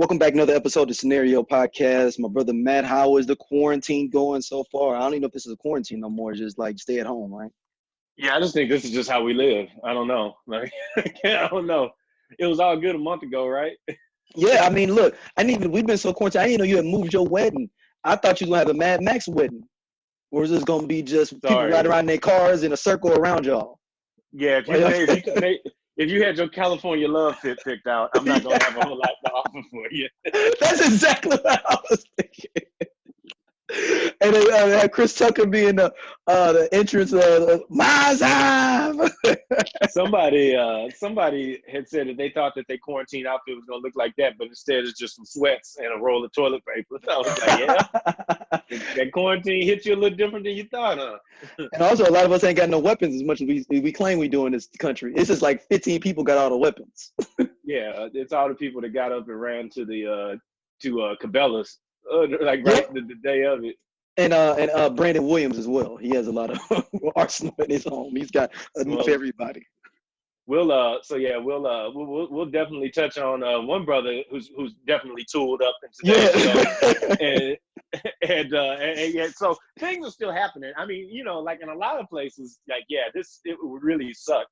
Welcome back to another episode of Scenario Podcast. My brother Matt, how is the quarantine going so far? I don't even know if this is a quarantine no more. It's just like stay at home, right? Yeah, I just think this is just how we live. I don't know. Like, I don't know. It was all good a month ago, right? Yeah, I mean, look, we've been so quarantined. I didn't know you had moved your wedding. I thought you was gonna have a Mad Max wedding. Or is this gonna be just people Sorry. riding around in their cars in a circle around y'all? Yeah, if you had your California love fit picked out, I'm not gonna have a whole lot to offer for you. That's exactly what I was thinking. And then Chris Tucker being the entrance of Mazam. Somebody had said that they thought that their quarantine outfit was gonna look like that, but instead it's just some sweats and a roll of toilet paper. I was like, yeah, that quarantine hit you a little different than you thought, huh? And also, a lot of us ain't got no weapons as much as we claim we do in this country. It's just like 15 people got all the weapons. Yeah, it's all the people that got up and ran to the Cabela's, the day of it. And Brandon Williams as well. He has a lot of arsenal in his home. He's got enough for everybody. We'll definitely touch on one brother who's definitely tooled up in today's show. And yeah, so things are still happening. I mean, like in a lot of places, like it would really suck,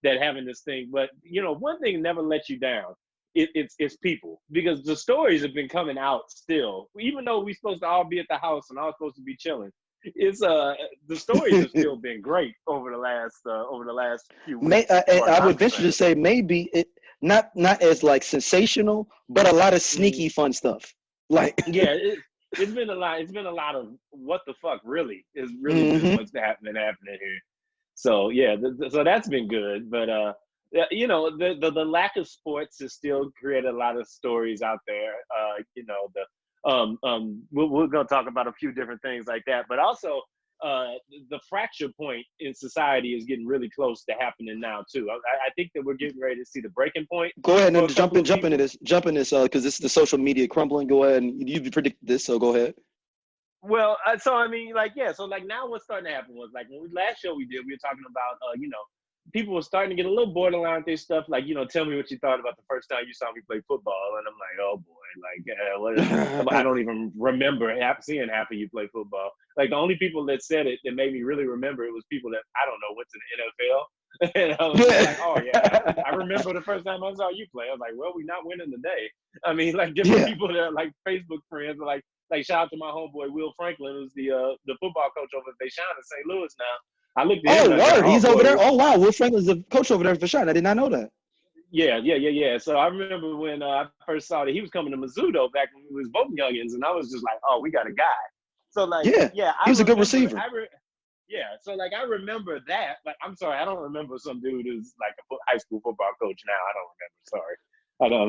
that having this thing. But one thing never lets you down. It's people, because the stories have been coming out still, even though we're supposed to all be at the house and all supposed to be chilling. It's the stories have still been great over the last few weeks. I would venture to say maybe it not as like sensational, but a lot of sneaky fun stuff. Like it's been a lot. It's been a lot of what the fuck really is really what's happening here. So so that's been good, but the lack of sports has still created a lot of stories out there. We're going to talk about a few different things like that, but also the fracture point in society is getting really close to happening now too. I think that we're getting ready to see the breaking point. Go ahead and jump into this because this is the social media crumbling. Go ahead, and you predicted this, so go ahead. Well, so I mean, so now what's starting to happen was when last show we were talking about, people were starting to get a little borderline with this stuff. Like, tell me what you thought about the first time you saw me play football. And I'm like, oh boy, I don't even remember seeing half of you play football. Like, the only people that said it that made me really remember it was people that, I don't know, went to the NFL. And I was like, oh yeah, I remember the first time I saw you play. I was like, well, we're not winning today. I mean, different people that are like Facebook friends are like shout out to my homeboy Will Franklin, who's the football coach over at Vashon in St. Louis now. I looked at him. Oh, word! He's over there. Oh, wow! Will Franklin's the coach over there for sure. I did not know that. Yeah. So I remember when I first saw that he was coming to Mizzou back when we was both youngins, and I was just like, oh, we got a guy. So he was a good receiver. So I remember that. Like, I'm sorry, I don't remember some dude who's like a high school football coach now. I don't remember. Sorry.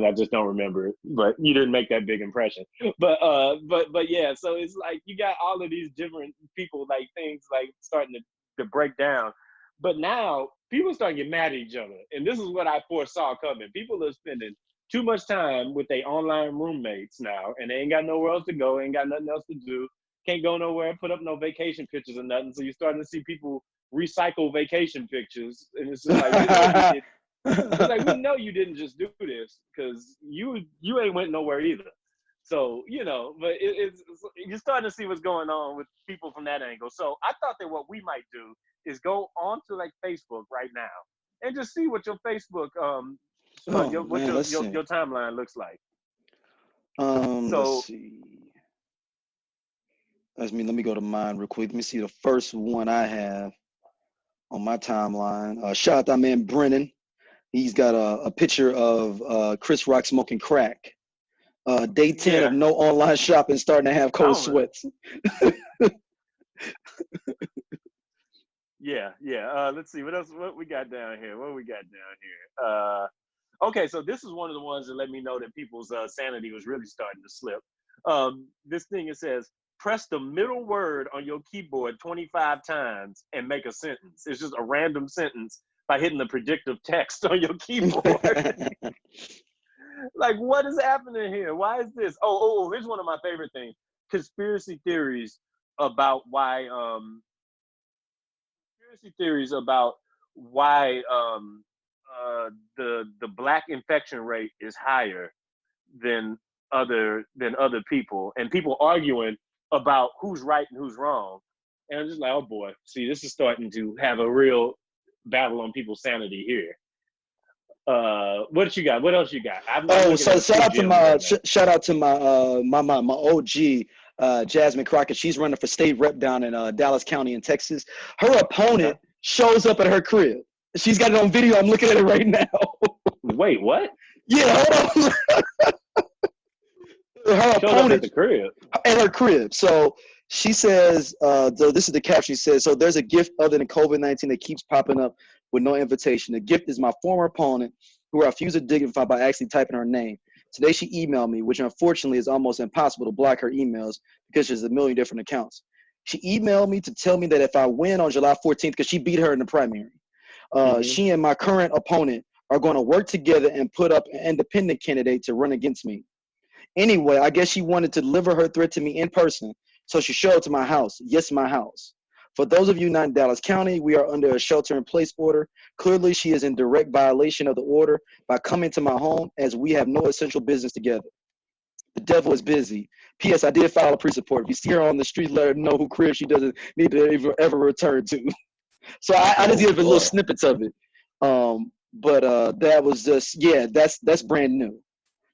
I just don't remember it, but you didn't make that big impression. But yeah, so it's like you got all of these different people, like things like starting to break down. But now people are starting to get mad at each other. And this is what I foresaw coming. People are spending too much time with their online roommates now, and they ain't got nowhere else to go, ain't got nothing else to do, can't go nowhere, put up no vacation pictures or nothing. So you're starting to see people recycle vacation pictures. And it's just like, it's like, we know you didn't just do this because you ain't went nowhere either. So, but you're starting to see what's going on with people from that angle. So I thought that what we might do is go on to Facebook right now and just see what your Facebook, your timeline looks like. Let's see. Let me go to mine real quick. Let me see the first one I have on my timeline. Shout out to my man Brennan. He's got a picture of Chris Rock smoking crack. Day 10 of no online shopping, starting to have cold sweats. Yeah. Let's see what we got down here. Okay, so this is one of the ones that let me know that people's sanity was really starting to slip. This thing, it says, press the middle word on your keyboard 25 times and make a sentence. It's just a random sentence by hitting the predictive text on your keyboard. Like, what is happening here? Why is this? Oh, here's one of my favorite things. Conspiracy theories about why the black infection rate is higher than other people, and people arguing about who's right and who's wrong. And I'm just like, oh boy, see, this is starting to have a real battle on people's sanity here. What you got? What else you got? So shout out to my OG Jasmine Crockett. She's running for state rep down in Dallas County in Texas. Her opponent shows up at her crib. She's got it on video. I'm looking at it right now. Wait, what? Yeah, hold on. Her opponent at the crib. At her crib. So she says, so this is the caption. She says, so there's a gift other than COVID-19 that keeps popping up with no invitation. The gift is my former opponent, who I refuse to dignify by actually typing her name. Today she emailed me, which unfortunately is almost impossible to block her emails because there's a million different accounts. She emailed me to tell me that if I win on July 14th, because she beat her in the primary, she and my current opponent are going to work together and put up an independent candidate to run against me. Anyway, I guess she wanted to deliver her threat to me in person, so she showed up to my house. Yes, my house. For those of you not in Dallas County, we are under a shelter-in-place order. Clearly, she is in direct violation of the order by coming to my home, as we have no essential business together. The devil is busy. P.S. I did file a pre-support. If you see her on the street, let her know who crib she doesn't need to ever return to. So I just give little snippets of it. But that was just, that's brand new.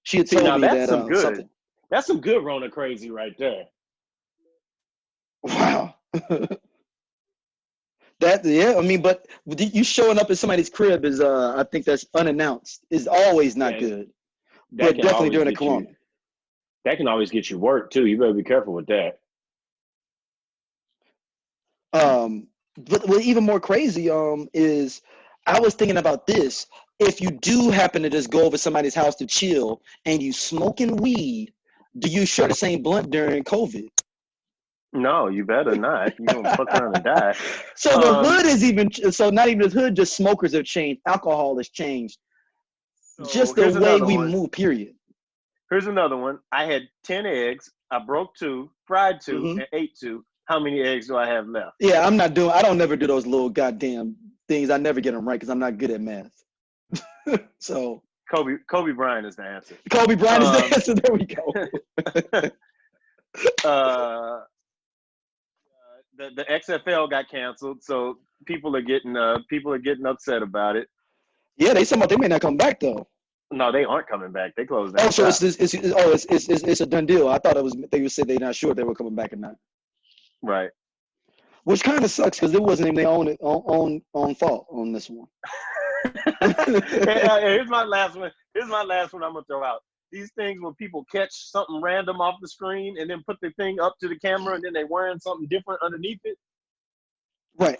She had told me that something. That's some good Rona crazy right there. Wow. But you showing up at somebody's crib is, I think that's unannounced. Is always not good. But definitely during the corona. That can always get you work too. You better be careful with that. But what even more crazy is I was thinking about this. If you do happen to just go over somebody's house to chill and you smoking weed, do you share the same blunt during COVID? No, you better not. You're going to fuck around and die. So the hood is not even the hood, just smokers have changed. Alcohol has changed. So just the way we move, period. Here's another one. I had 10 eggs. I broke 2, fried 2, and ate 2. How many eggs do I have left? Yeah, I don't never do those little goddamn things. I never get them right because I'm not good at math. So Kobe Bryant is the answer. Kobe Bryant is the answer. There we go. The XFL got canceled, so people are getting upset about it. Yeah, they may not come back though. No, they aren't coming back. They closed down. Oh, so it's a done deal. I thought they would say they're not sure if they were coming back or not. Right. Which kind of sucks because it wasn't even their own fault on this one. Here's my last one. I'm gonna throw out. These things where people catch something random off the screen and then put the thing up to the camera and then they're wearing something different underneath it. Right.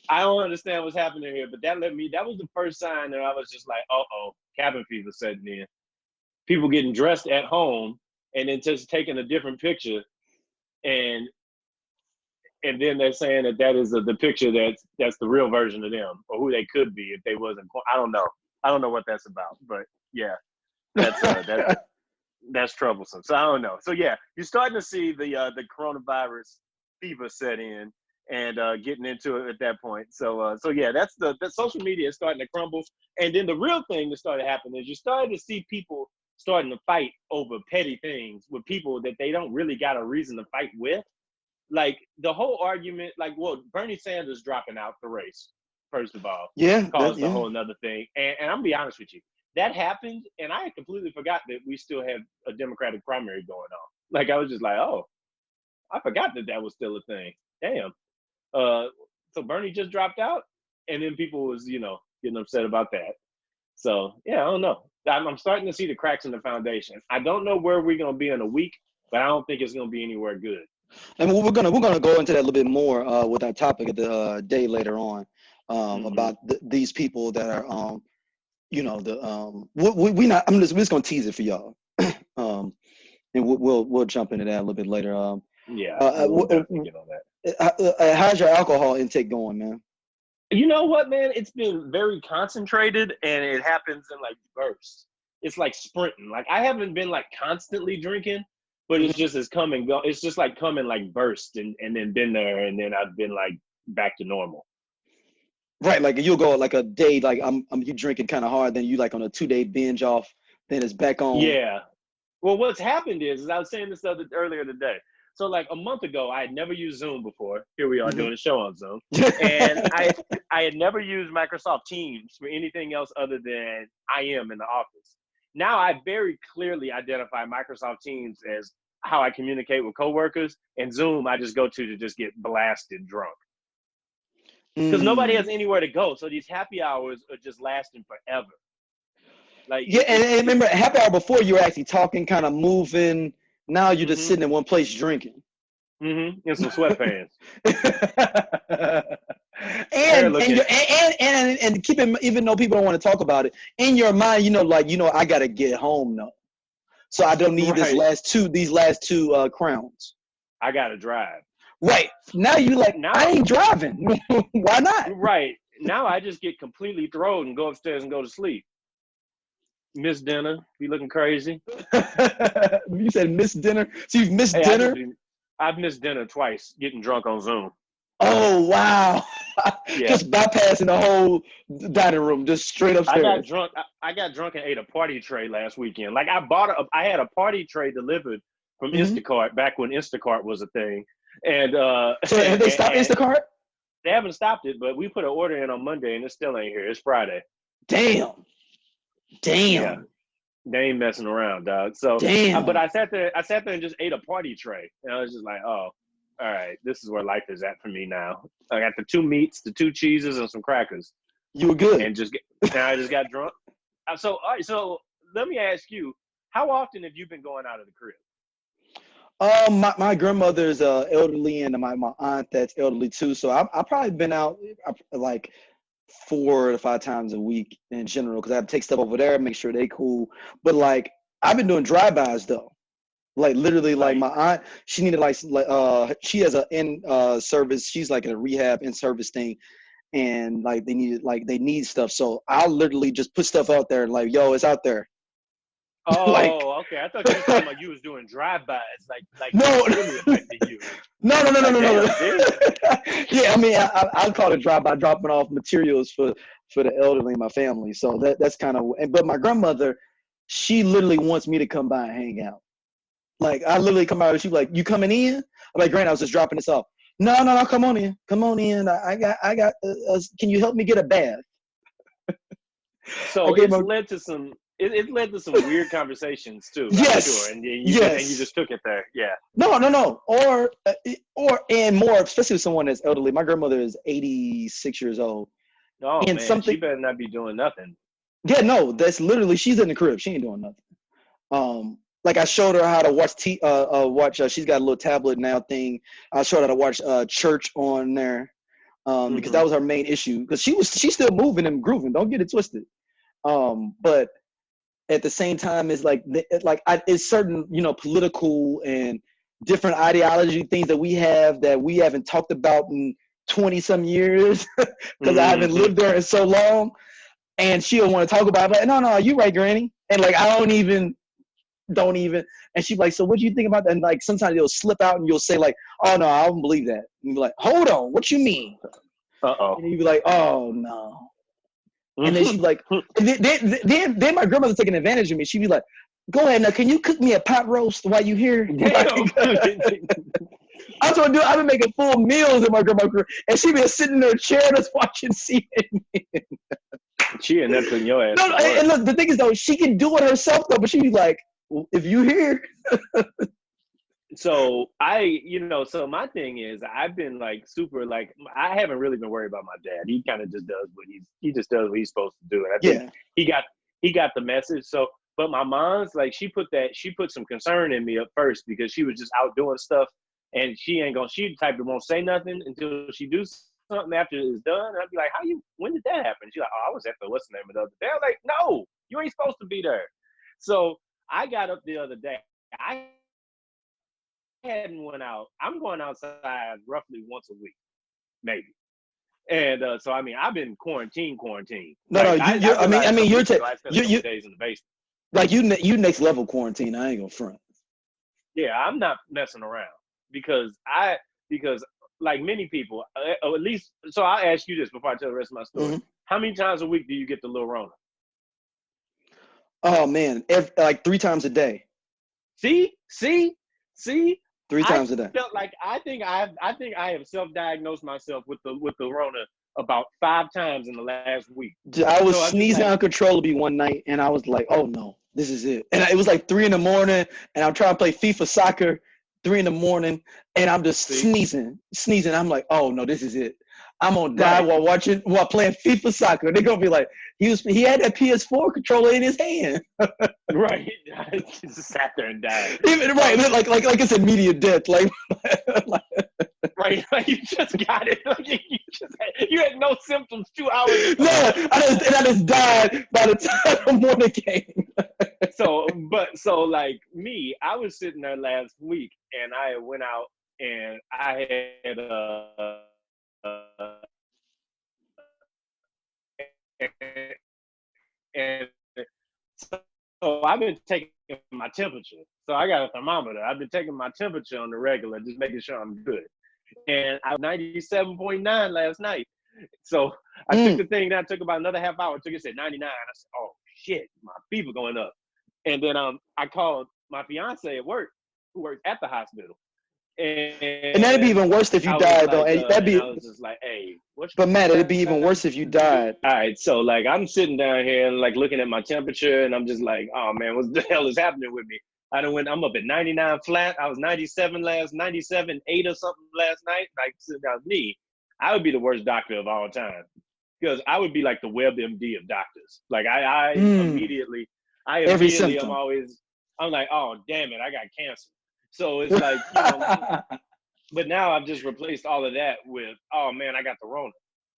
I don't understand what's happening here, but that was the first sign that I was just like, cabin fever setting in. People getting dressed at home and then just taking a different picture, and then they're saying that is the picture that's the real version of them, or who they could be if they wasn't. I don't know what that's about, but yeah. That's troublesome. So I don't know. So yeah, you're starting to see the coronavirus fever set in and getting into it at that point. So yeah, that's the social media is starting to crumble. And then the real thing that started happening is you're starting to see people starting to fight over petty things with people that they don't really got a reason to fight with. Like the whole argument, Bernie Sanders dropping out the race, first of all, caused a whole nother thing. And I'm gonna be honest with you. That happened, and I had completely forgot that we still have a Democratic primary going on. Like, I was just like, oh, I forgot that was still a thing. Damn. So Bernie just dropped out, and then people was, getting upset about that. So, yeah, I don't know. I'm starting to see the cracks in the foundation. I don't know where we're going to be in a week, but I don't think it's going to be anywhere good. And we're gonna go into that a little bit more with our topic of the day later on about these people that are we're just gonna tease it for y'all, and we'll jump into that a little bit later. We'll definitely get on that. How's your alcohol intake going, man? You know what, man? It's been very concentrated, and it happens in bursts. It's like sprinting. Like I haven't been constantly drinking, but it's just coming. It's just coming bursts, and then been there, and then I've been back to normal. Right, you'll go a day, you drinking kind of hard, then you on a 2-day binge off, then it's back on. Yeah, Well, what's happened is I was saying this earlier today. So like a month ago, I had never used Zoom before. Here we are doing a show on Zoom. And I had never used Microsoft Teams for anything else other than I am in the office. Now I very clearly identify Microsoft Teams as how I communicate with coworkers, and Zoom I just go to just get blasted drunk. Because nobody has anywhere to go. So these happy hours are just lasting forever. Like yeah, and remember, happy hour before you were actually talking, kind of moving. Now you're just sitting in one place drinking. In some sweatpants. and keep it, even though people don't want to talk about it, in your mind, I gotta get home now, so I don't need these last two crowns. I gotta drive. Right now, I ain't driving. Why not? Right now, I just get completely thrown and go upstairs and go to sleep. Miss dinner, be looking crazy. You said miss dinner, so you've missed dinner. I've missed dinner twice, getting drunk on Zoom. Oh wow! Yeah. Just bypassing the whole dining room, just straight upstairs. I got drunk and ate a party tray last weekend. Like I had a party tray delivered from Instacart back when Instacart was a thing. And so have they stopped Instacart? They haven't stopped it, but we put an order in on Monday and it still ain't here. It's Friday. Damn. Yeah. They ain't messing around, dog. So, but I sat there and just ate a party tray, and I was just like, oh, all right, this is where life is at for me now. I got the 2 meats, the 2 cheeses, and some crackers. You were good. And now I just got drunk. So, all right, so let me ask you, how often have you been going out of the crib? My grandmother's elderly, and my aunt that's elderly too. So I've probably been out like 4 to 5 times a week in general, because I have to take stuff over there, make sure they cool. But like I've been doing drive-bys though. Like literally, like my aunt, she needed she has a in service. She's like in a rehab in service thing, and like they need stuff. So I'll literally just put stuff out there, like, yo, it's out there. Oh, okay. I thought you were talking about you was doing drive-bys, like no, really affected you. No. Yeah, I mean, I call it drive-by, dropping off materials for the elderly in my family. So that's kind of. But my grandmother, she literally wants me to come by and hang out. Like I literally come out, she's like, "You coming in?" I'm like, "Grant, I was just dropping this off." No, come on in. I got. Can you help me get a bath? So it's led to some. It led to some weird conversations too. Yes. I'm sure. And you just took it there. Yeah. No. Or more, especially with someone that's elderly. My grandmother is 86 years old. Oh, and man, she better not be doing nothing. Yeah, no, that's literally, she's in the crib. She ain't doing nothing. Like I showed her how to watch she's got a little tablet now thing. I showed her how to watch church on there. Because that was her main issue. Because she's still moving and grooving. Don't get it twisted. But at the same time, it's like it's certain, political and different ideology things that we haven't talked about in 20 some years, because I haven't lived there in so long, and she'll want to talk about it. Like, no, you right, Granny. And like I don't even. And she's like, so what do you think about that? And like sometimes you'll slip out and you'll say like, oh no, I don't believe that. And you're like, hold on, what you mean? And you'd be like, oh no. And then she'd be like, then my grandmother's taking advantage of me. She'd be like, go ahead now, can you cook me a pot roast while you here? I was gonna I've been making full meals in my grandma's crib, and she'd be sitting in her chair just watching CNN. She ended up putting your ass. No, and look, the thing is though, she can do it herself though, but she'd be like, if you here. So so my thing is, I've been like super, like, I haven't really been worried about my dad. He kind of just does he just does what he's supposed to do. And I think he got the message. So, but my mom's like, she put some concern in me at first, because she was just out doing stuff, and she the type that won't say nothing until she do something after it's done. And I'd be like, when did that happen? She's like, oh, I was at the what's the name of the other day. I was like, no, you ain't supposed to be there. So I got up the other day. I hadn't went out. I'm going outside roughly once a week, maybe. And so I mean, I've been quarantined. No, you're days in the basement. Like you next level quarantine. I ain't gonna front. Yeah, I'm not messing around, because like many people, or at least. So I'll ask you this before I tell the rest of my story. How many times a week do you get the little Rona? Oh man, like 3 times a day. See. 3 times a day. Felt like I think I have self-diagnosed myself with the Rona about 5 times in the last week. I was sneezing uncontrollably one night, and I was like, "Oh no, this is it." And it was like 3 in the morning, and I'm trying to play FIFA soccer, 3 in the morning, and I'm just sneezing. I'm like, "Oh no, this is it. I'm gonna die while playing FIFA soccer." They're gonna be like, he had that PS4 controller in his hand. Right. I just sat there and died. Right, like it's immediate death. Like right, like you just got it. Like you had no symptoms 2 hours ago. No, I just died by the time the morning came. So like me, I was sitting there last week, and I went out and I had and so I've been taking my temperature. So I got a thermometer. I've been taking my temperature on the regular, just making sure I'm good. And I was 97.9 last night. So I took the thing, that took about another half hour. Took it at 99. I said, "Oh shit, my fever going up." And then I called my fiance at work, who works at the hospital. And that'd be even worse if you died, though. And that'd be. I was just like, "Hey, but Matt, it'd be even worse if you died." All right, so like I'm sitting down here and like looking at my temperature, and I'm just like, "Oh man, what the hell is happening with me?" I'm up at 99 flat. I was 97.8 or something last night. Like, that was me. I would be the worst doctor of all time, because I would be like the WebMD of doctors. Like I immediately I'm like, "Oh damn it, I got cancer." So it's like, but now I've just replaced all of that with, "Oh man, I got the Rona."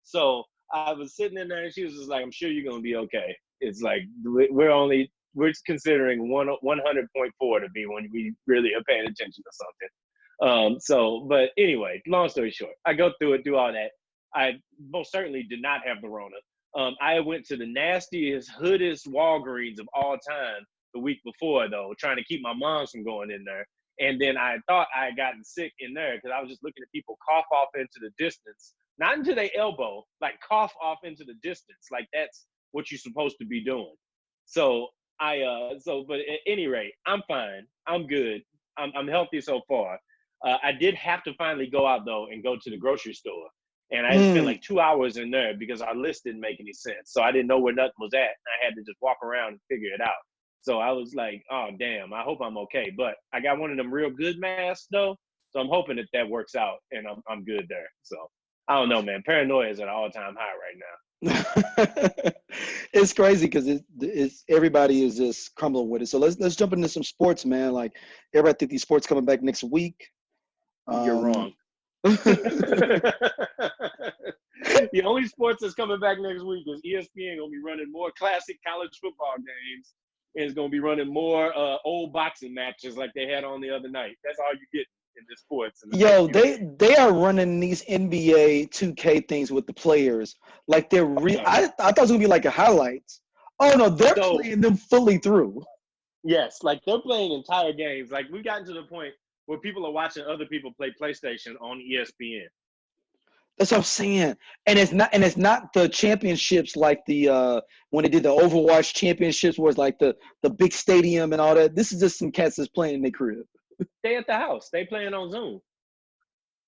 So I was sitting in there, and she was just like, "I'm sure you're gonna be okay." It's like we're considering 100.4 to be when we really are paying attention to something. But anyway, long story short, I go through all that. I most certainly did not have the Rona. I went to the nastiest, hoodest Walgreens of all time the week before, though, trying to keep my mom from going in there. And then I thought I had gotten sick in there because I was just looking at people cough off into the distance, not into their elbow, like cough off into the distance. Like that's what you're supposed to be doing. So but at any rate, I'm fine. I'm good. I'm healthy so far. I did have to finally go out though and go to the grocery store. And I spent like 2 hours in there because our list didn't make any sense. So I didn't know where nothing was at. I had to just walk around and figure it out. So I was like, "Oh, damn, I hope I'm okay." But I got one of them real good masks, though. So I'm hoping that works out, and I'm good there. So I don't know, man. Paranoia is at an all-time high right now. It's crazy because it's everybody is just crumbling with it. So let's jump into some sports, man. Like, everybody think these sports coming back next week. You're wrong. The only sports that's coming back next week is ESPN gonna be running more classic college football games. And it's going to be running more old boxing matches like they had on the other night. That's all you get in the sports. Yo, they are running these NBA 2K things with the players. Like they're I thought it was going to be like a highlights. Oh, no, they're playing them fully through. Yes, like they're playing entire games. Like we've gotten to the point where people are watching other people play PlayStation on ESPN. That's what I'm saying. And it's not the championships like the when they did the Overwatch championships where it's like the big stadium and all that. This is just some cats that's playing in their crib. They at the house. They playing on Zoom.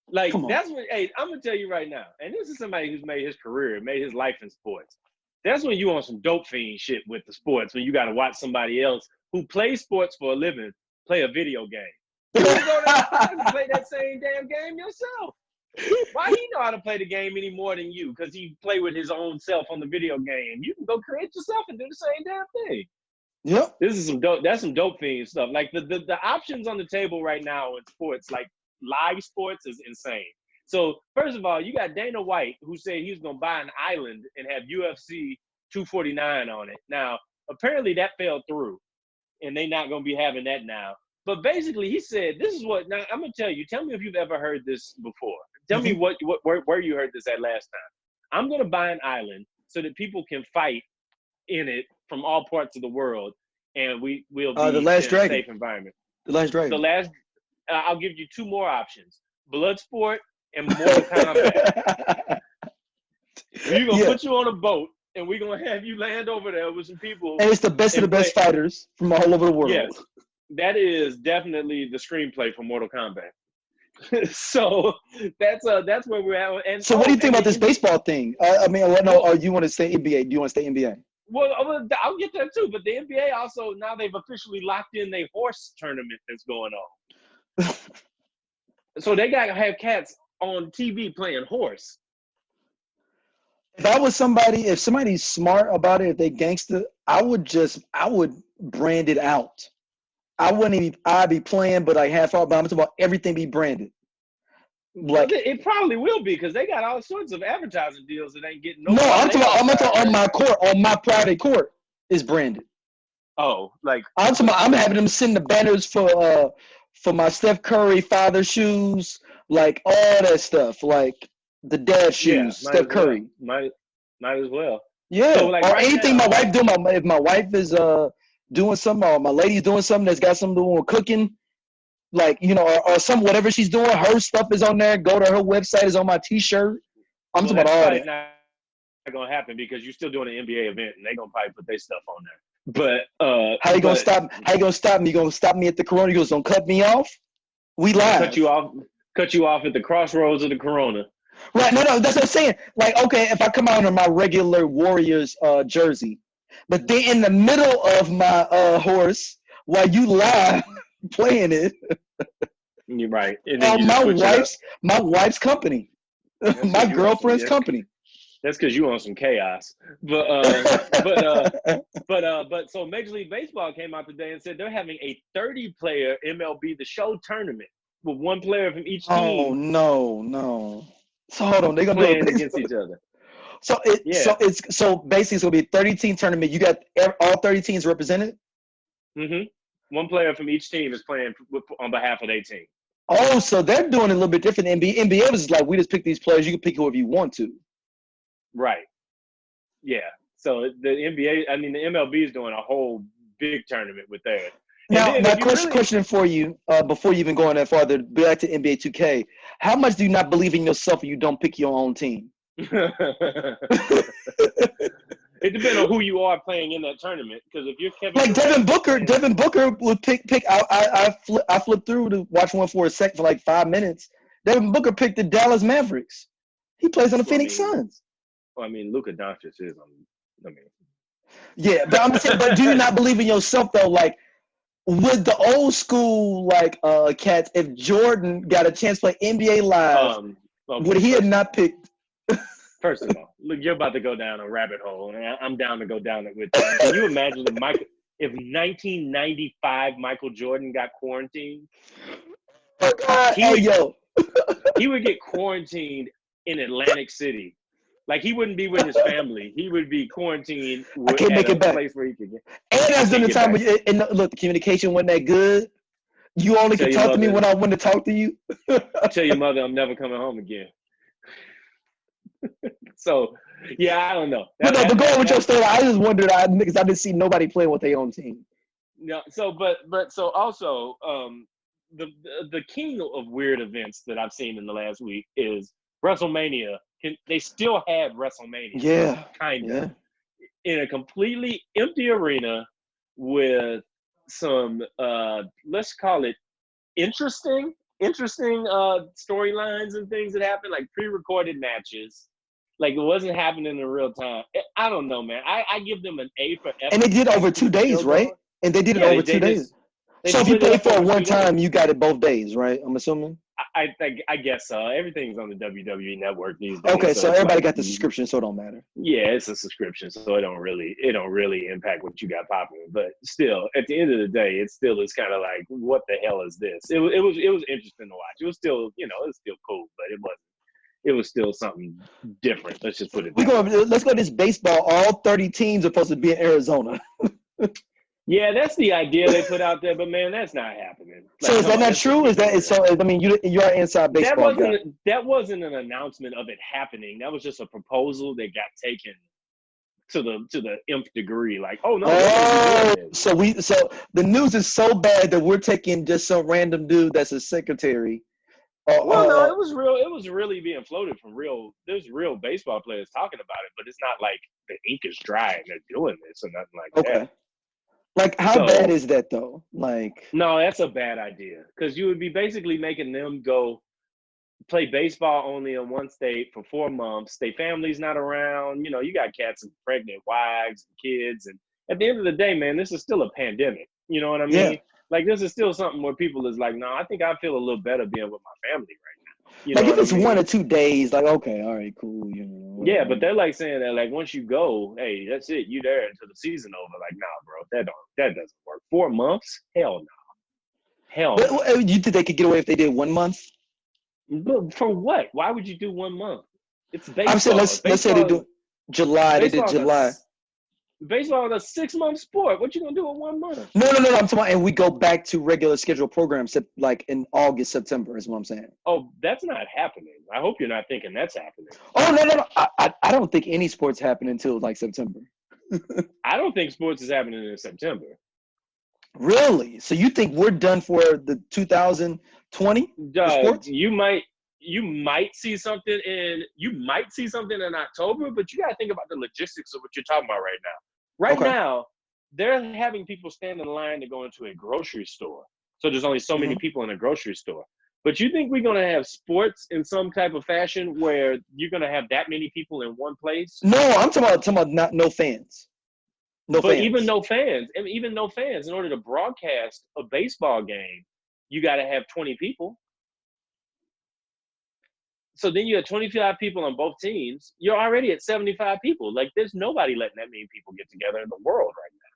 Like that's what I'm gonna tell you right now. And this is somebody who's made his career, made his life in sports. That's when you on some dope fiend shit with the sports, when you gotta watch somebody else who plays sports for a living play a video game. You can go downstairs and play that same damn game yourself. Why he know how to play the game any more than you? Because he play with his own self on the video game. You can go create yourself and do the same damn thing. Yep. This is some dope. That's some dope fiend stuff. Like the options on the table right now in sports, like live sports, is insane. So first of all, you got Dana White, who said he was gonna buy an island and have UFC 249 on it. Now apparently that fell through, and they not gonna be having that now. But basically, he said, "This is what." Now I'm gonna tell you. Tell me if you've ever heard this before. Tell me where you heard this at last time. I'm gonna buy an island so that people can fight in it from all parts of the world, and we'll be the Last in Dragon. a safe environment. The Last Dragon. I'll give you 2 more options: Bloodsport and Mortal Kombat. We're gonna put you on a boat, and we're gonna have you land over there with some people. And it's the best of the best fighters from all over the world. Yes. That is definitely the screenplay for Mortal Kombat. So that's where we're at. And so what do you think about this baseball thing? I mean, or you want to stay NBA? Do you want to stay NBA? Well, I'll get that too. But the NBA also, now they've officially locked in their horse tournament that's going on. So they got to have cats on TV playing horse. If somebody's smart about it, if they gangster, I would brand it out. I'd be playing, but like half out, but I'm talking about everything be branded. Like it probably will be, because they got all sorts of advertising deals that ain't getting no. I'm talking on my court, on my private court is branded. Oh, like I'm having them send the banners for my Steph Curry father shoes, like all that stuff, like the dad shoes, Steph Curry. Might as well. Yeah, so like or anything my wife doing. If my wife is doing something, or my lady's doing something that's got something to do with cooking, like, you know, or some whatever she's doing, her stuff is on there. Go to her website, is on my T-shirt. I'm talking about all that. Not gonna happen, because you're still doing an NBA event, and they gonna probably put their stuff on there. But how you gonna stop? How you gonna stop me? You gonna stop me at the Corona? You gonna cut me off? We live. Cut you off at the crossroads of the Corona. Right? No, that's what I'm saying. Like, okay, if I come out in my regular Warriors jersey, but then in the middle of my horse while you live playing it. You're right. My wife's company, my girlfriend's company. That's because you on some chaos. But so Major League Baseball came out today and said they're having a 30-player MLB The Show tournament with one player from each team. Oh no! So hold on, they're gonna playing against each other. So basically it's gonna be a 30-team tournament. You got all 30 teams represented. Mm-hmm. One player from each team is playing on behalf of their team. Oh, so they're doing it a little bit different than NBA. NBA was like, we just pick these players. You can pick whoever you want to. Right. Yeah. So the NBA, I mean, the MLB is doing a whole big tournament with that. Now, question for you, before you even go on that farther, back to NBA 2K. How much do you not believe in yourself if you don't pick your own team? It depends on who you are playing in that tournament. Because if you're Kevin, like Devin Booker would pick. I flipped through to watch one for a second for like 5 minutes. Devin Booker picked the Dallas Mavericks. He plays on the Phoenix Suns. Well, I mean, Luka Doncic is on. I mean, yeah, but I'm saying, but do you not believe in yourself though? Like, with the old school cats, if Jordan got a chance to play NBA Live, would he have not picked? First of all, look, you're about to go down a rabbit hole, and I'm down to go down it with you. Can you imagine if 1995 Michael Jordan got quarantined? Oh God, he would get quarantined in Atlantic City. Like, he wouldn't be with his family. He would be quarantined at a place where he could get. And that's in the time and look, the communication wasn't that good. You only could talk to me when I wanted to talk to you. Tell your mother I'm never coming home again. So, yeah, I don't know. But go on with your story. I just wondered, because I didn't see nobody playing with their own team. Yeah. So, so also, the king of weird events that I've seen in the last week is WrestleMania. They still had WrestleMania. Yeah. Kind of. Yeah. In a completely empty arena with some, let's call it interesting storylines and things that happened, like pre-recorded matches. Like, it wasn't happening in real time. I don't know, man. I give them an A for effort. And they did over 2 days, right? And they did it over 2 days. So if you paid for it one time, you got it both days, right? I'm assuming. I guess so. Everything's on the WWE network these days. Okay, so everybody got the subscription, so it don't matter. Yeah, it's a subscription, so it don't really impact what you got popping. But still, at the end of the day, it still is kind of like, what the hell is this? It was interesting to watch. It was still, it was still cool, but it wasn't. It was still something different. Let's just put it. Let's go to this baseball. All 30 teams are supposed to be in Arizona. Yeah, that's the idea they put out there, but man, that's not happening. Like, so is that not true? Is that so? I mean, you are inside baseball. That wasn't an announcement of it happening. That was just a proposal that got taken to the nth degree. Like, oh no. So the news is so bad that we're taking just some random dude that's a secretary. No, it was real. It was really being floated from real. There's real baseball players talking about it, but it's not like the ink is dry and they're doing this or nothing like that. Like, how bad is that though? Like, no, that's a bad idea because you would be basically making them go play baseball only in one state for 4 months. Their family's not around. You know, you got cats and pregnant wives and kids. And at the end of the day, man, this is still a pandemic. You know what I yeah. mean? Like, this is still something where people is like, no, I think I feel a little better being with my family right now. You Like, know if what I it's mean? 1 or 2 days, like, okay, all right, cool. You know. Yeah, but they're like saying that, like, once you go, hey, that's it. You there until the season over. Like, nah, bro, that doesn't work. 4 months? Hell no. Hell no. But you think they could get away if they did 1 month? But for what? Why would you do 1 month? It's I'm saying baseball. let's say they do July. They did July. Baseball is a 6-month sport. What you gonna do in 1 month? No. I'm talking about, and we go back to regular scheduled programs like in August, September is what I'm saying. Oh, that's not happening. I hope you're not thinking that's happening. Oh no. I don't think any sports happen until like September. I don't think sports is happening in September. Really? So you think we're done for the 2020 sports? You might see something in October, but you gotta think about the logistics of what you're talking about right now. Right now, they're having people stand in line to go into a grocery store. So there's only so many people in a grocery store. But you think we're going to have sports in some type of fashion where you're going to have that many people in one place? No, I'm talking about no fans. Even no fans, in order to broadcast a baseball game, you got to have 20 people. So then you have 25 people on both teams. You're already at 75 people. Like, there's nobody letting that many people get together in the world right now.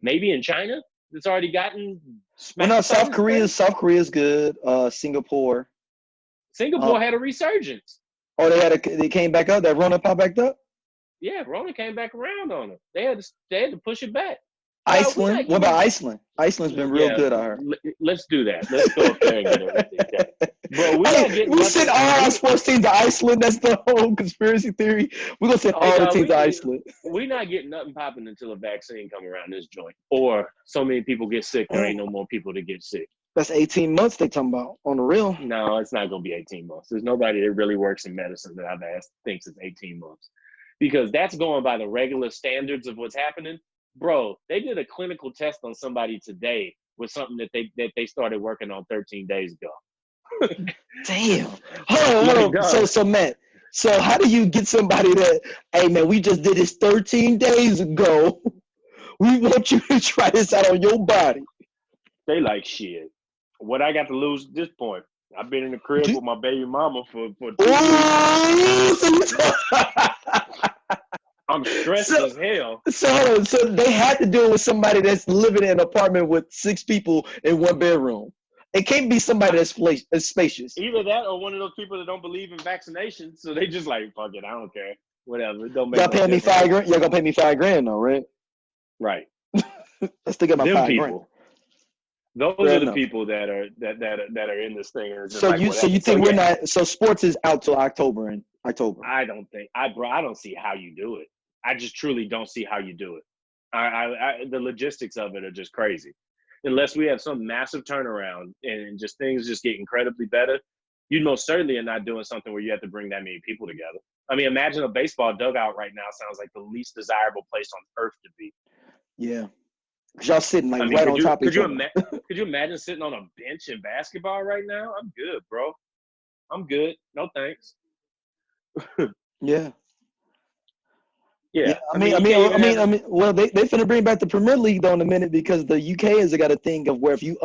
Maybe in China, it's already gotten. Well, no, South Korea's good. Singapore had a resurgence. Oh, they came back up. That Rona popped back up. Yeah, Rona came back around on them. They had to push it back. Iceland. What about Iceland? Iceland's been real good, I heard. Let's do that. Let's go up there and get everything. Bro, we send all our sports teams to Iceland. That's the whole conspiracy theory. We're gonna send all the teams to Iceland. We're not getting nothing popping until a vaccine come around this joint, or so many people get sick. There ain't no more people to get sick. That's 18 months they talking about on the real. No, it's not gonna be 18 months. There's nobody that really works in medicine that I've asked thinks it's 18 months, because that's going by the regular standards of what's happening. Bro, they did a clinical test on somebody today with something that they started working on 13 days ago. Damn. Hold on. So Matt, so how do you get somebody that, hey man, we just did this 13 days ago. We want you to try this out on your body. They like, shit. What I got to lose at this point? I've been in the crib with my baby mama for 2 years. I'm stressed as hell. So they had to do it with somebody that's living in an apartment with 6 people in 1 bedroom. It can't be somebody that's spacious. Either that or one of those people that don't believe in vaccinations. So they just like, fuck it, I don't care. Whatever. It don't make Y'all paying me $5,000? Y'all gonna pay me $5,000 though, right? Right. I still get my $5,000. Those are the people that are in this thing. So you think we're not? So sports is out till October. I don't think I don't see how you do it. I just truly don't see how you do it. The logistics of it are just crazy. Unless we have some massive turnaround and just things just get incredibly better, you most certainly are not doing something where you have to bring that many people together. I mean, imagine a baseball dugout right now sounds like the least desirable place on earth to be. Yeah. Because y'all sitting like right on top of each other. Could you imagine sitting on a bench in basketball right now? I'm good, bro. I'm good. No thanks. Yeah. Yeah. I mean, well, they finna bring back the Premier League though in a minute, because the UK has got a thing of where if you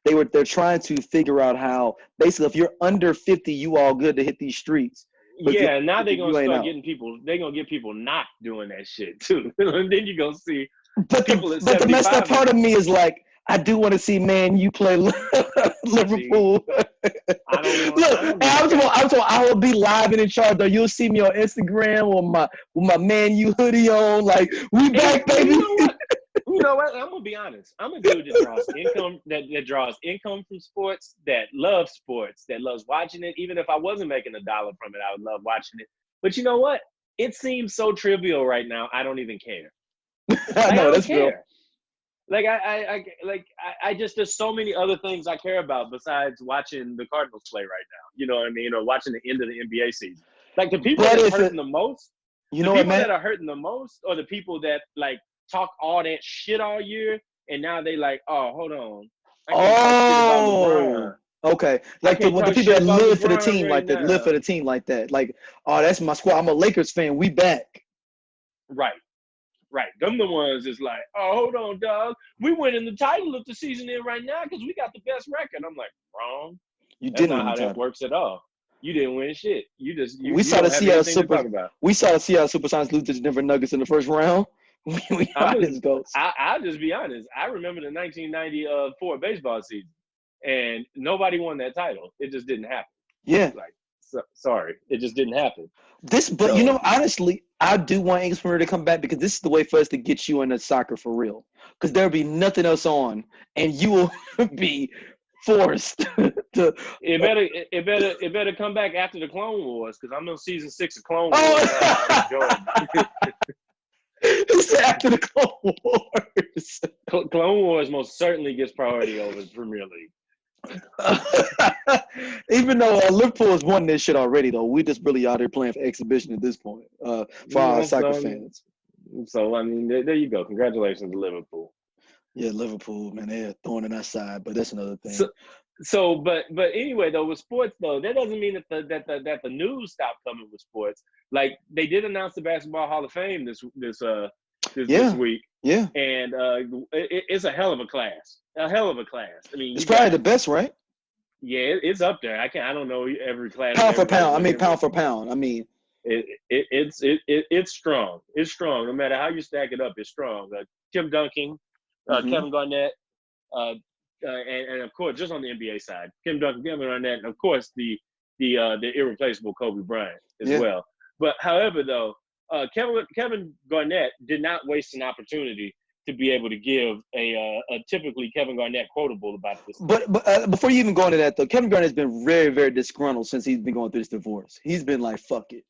they're trying to figure out how basically if you're under 50, you all good to hit these streets. Yeah, now they're gonna start getting people. They're gonna get people not doing that shit too, and then you're gonna see. But the messed up part of me is like, I do want to see you play Liverpool. I will be live and in charge though. You'll see me on Instagram with my Man U hoodie on. Like, we back, baby. You know what? I'm gonna be honest. I'm a dude that draws income, that draws income from sports, that loves sports, that loves watching it. Even if I wasn't making $1 from it, I would love watching it. But you know what? It seems so trivial right now. I don't even care. I know, that's real. Like I just, there's so many other things I care about besides watching the Cardinals play right now. You know what I mean? Or watching the end of the NBA season. Like the people that are hurting the most, that are hurting the most, or the people that like talk all that shit all year, and now they like, oh, hold on, I can't talk shit about LeBron. Okay. I Like the can't talk people shit that about live for the LeBron team, right like that live now. for the team like that. Like, oh, that's my squad. I'm a Lakers fan. We back. Right. Them the ones is like, oh, hold on, dog. We winning the title if the season in right now because we got the best record. I'm like, wrong. That's Didn't not win how the that title. works at all. You didn't win shit. You just you We saw the don't have Seattle anything to talk about. We saw the Seattle Supersonics lose to the Denver Nuggets in the first round. I'll just be honest. I remember the 1994 baseball season, and nobody won that title. It just didn't happen. Yeah. Like, sorry, it just didn't happen. But you know, honestly, I do want English Premier to come back because this is the way for us to get you into soccer for real. Because there'll be nothing else on, and you will be forced to. It better come back after the Clone Wars because I'm on season 6 of Clone Wars. It's after the Clone Wars. Clone Wars most certainly gets priority over the Premier League. Even though Liverpool has won this shit already, though, we just really out there playing for exhibition at this point for our soccer fans. So I mean, there you go. Congratulations to Liverpool. Yeah, Liverpool, man, they're throwing in our side, but that's another thing. But anyway, though, with sports, though, that doesn't mean that the news stopped coming with sports. Like they did announce the Basketball Hall of Fame this week. Yeah, and it's a hell of a class. I mean, it's probably the best, right? Yeah, it's up there. I don't know every class. Pound for pound. I mean, pound for pound. I mean, it's strong. It's strong. No matter how you stack it up, it's strong. Tim Duncan, Kevin Garnett, and of course, just on the NBA side, Tim Duncan, Kevin Garnett, and of course the irreplaceable Kobe Bryant as well. But however, though, Kevin Garnett did not waste an opportunity to be able to give a typically Kevin Garnett quotable about this. But before you even go into that, though, Kevin Garnett's been very, very disgruntled since he's been going through this divorce. He's been like, fuck it.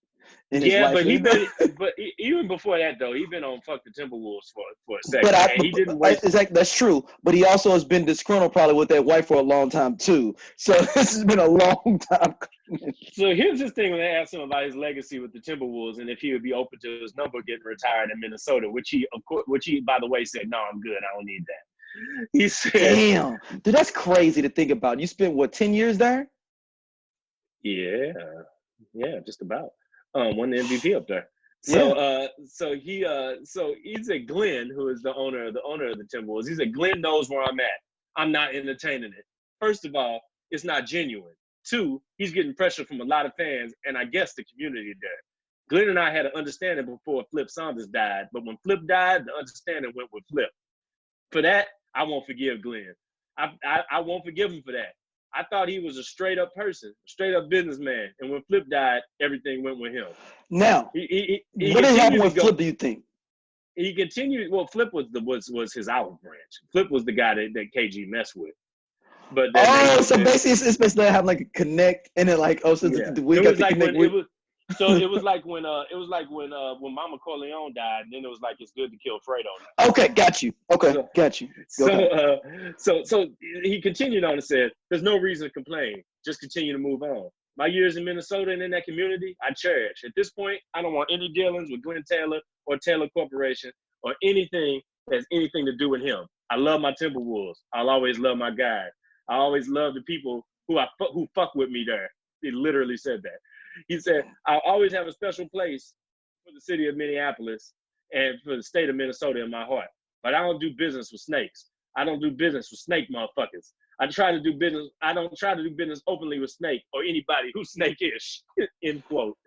But even before that, though, he's been on fuck the Timberwolves for a second. He didn't waste. That's true. But he also has been disgruntled probably with that wife for a long time, too. So this has been a long time. So here's his thing when they asked him about his legacy with the Timberwolves and if he would be open to his number getting retired in Minnesota, which he, by the way, said, no, I'm good. I don't need that. He said, damn. Dude, that's crazy to think about. You spent, 10 years there? Yeah, just about. Won the MVP up there. So he said Glenn, who is the owner of the Timberwolves, he said Glenn knows where I'm at. I'm not entertaining it. First of all, it's not genuine. 2, he's getting pressure from a lot of fans, and I guess the community there. Glenn and I had an understanding before Flip Saunders died, but when Flip died, the understanding went with Flip. For that, I won't forgive Glenn. I won't forgive him for that. I thought he was a straight up person, straight up businessman. And when Flip died, everything went with him. Now, what did happen with Flip, do you think? He continued. Well, Flip was his olive branch. Flip was the guy that KG messed with. But so basically, it's basically having like a connect, and then like, we got the connect with. So it was like when Mama Corleone died, and then it was like it's good to kill Fredo now. Okay, got you. Okay, got you. So he continued on and said, "There's no reason to complain. Just continue to move on. My years in Minnesota and in that community, I cherish. At this point, I don't want any dealings with Glenn Taylor or Taylor Corporation or anything that has anything to do with him. I love my Timberwolves. I'll always love my guys. I always love the people who fuck with me there." He literally said that. He said, "I'll always have a special place for the city of Minneapolis and for the state of Minnesota in my heart. But I don't do business with snakes. I don't do business with snake motherfuckers. I don't try to do business openly with snake or anybody who's snake-ish," end quote.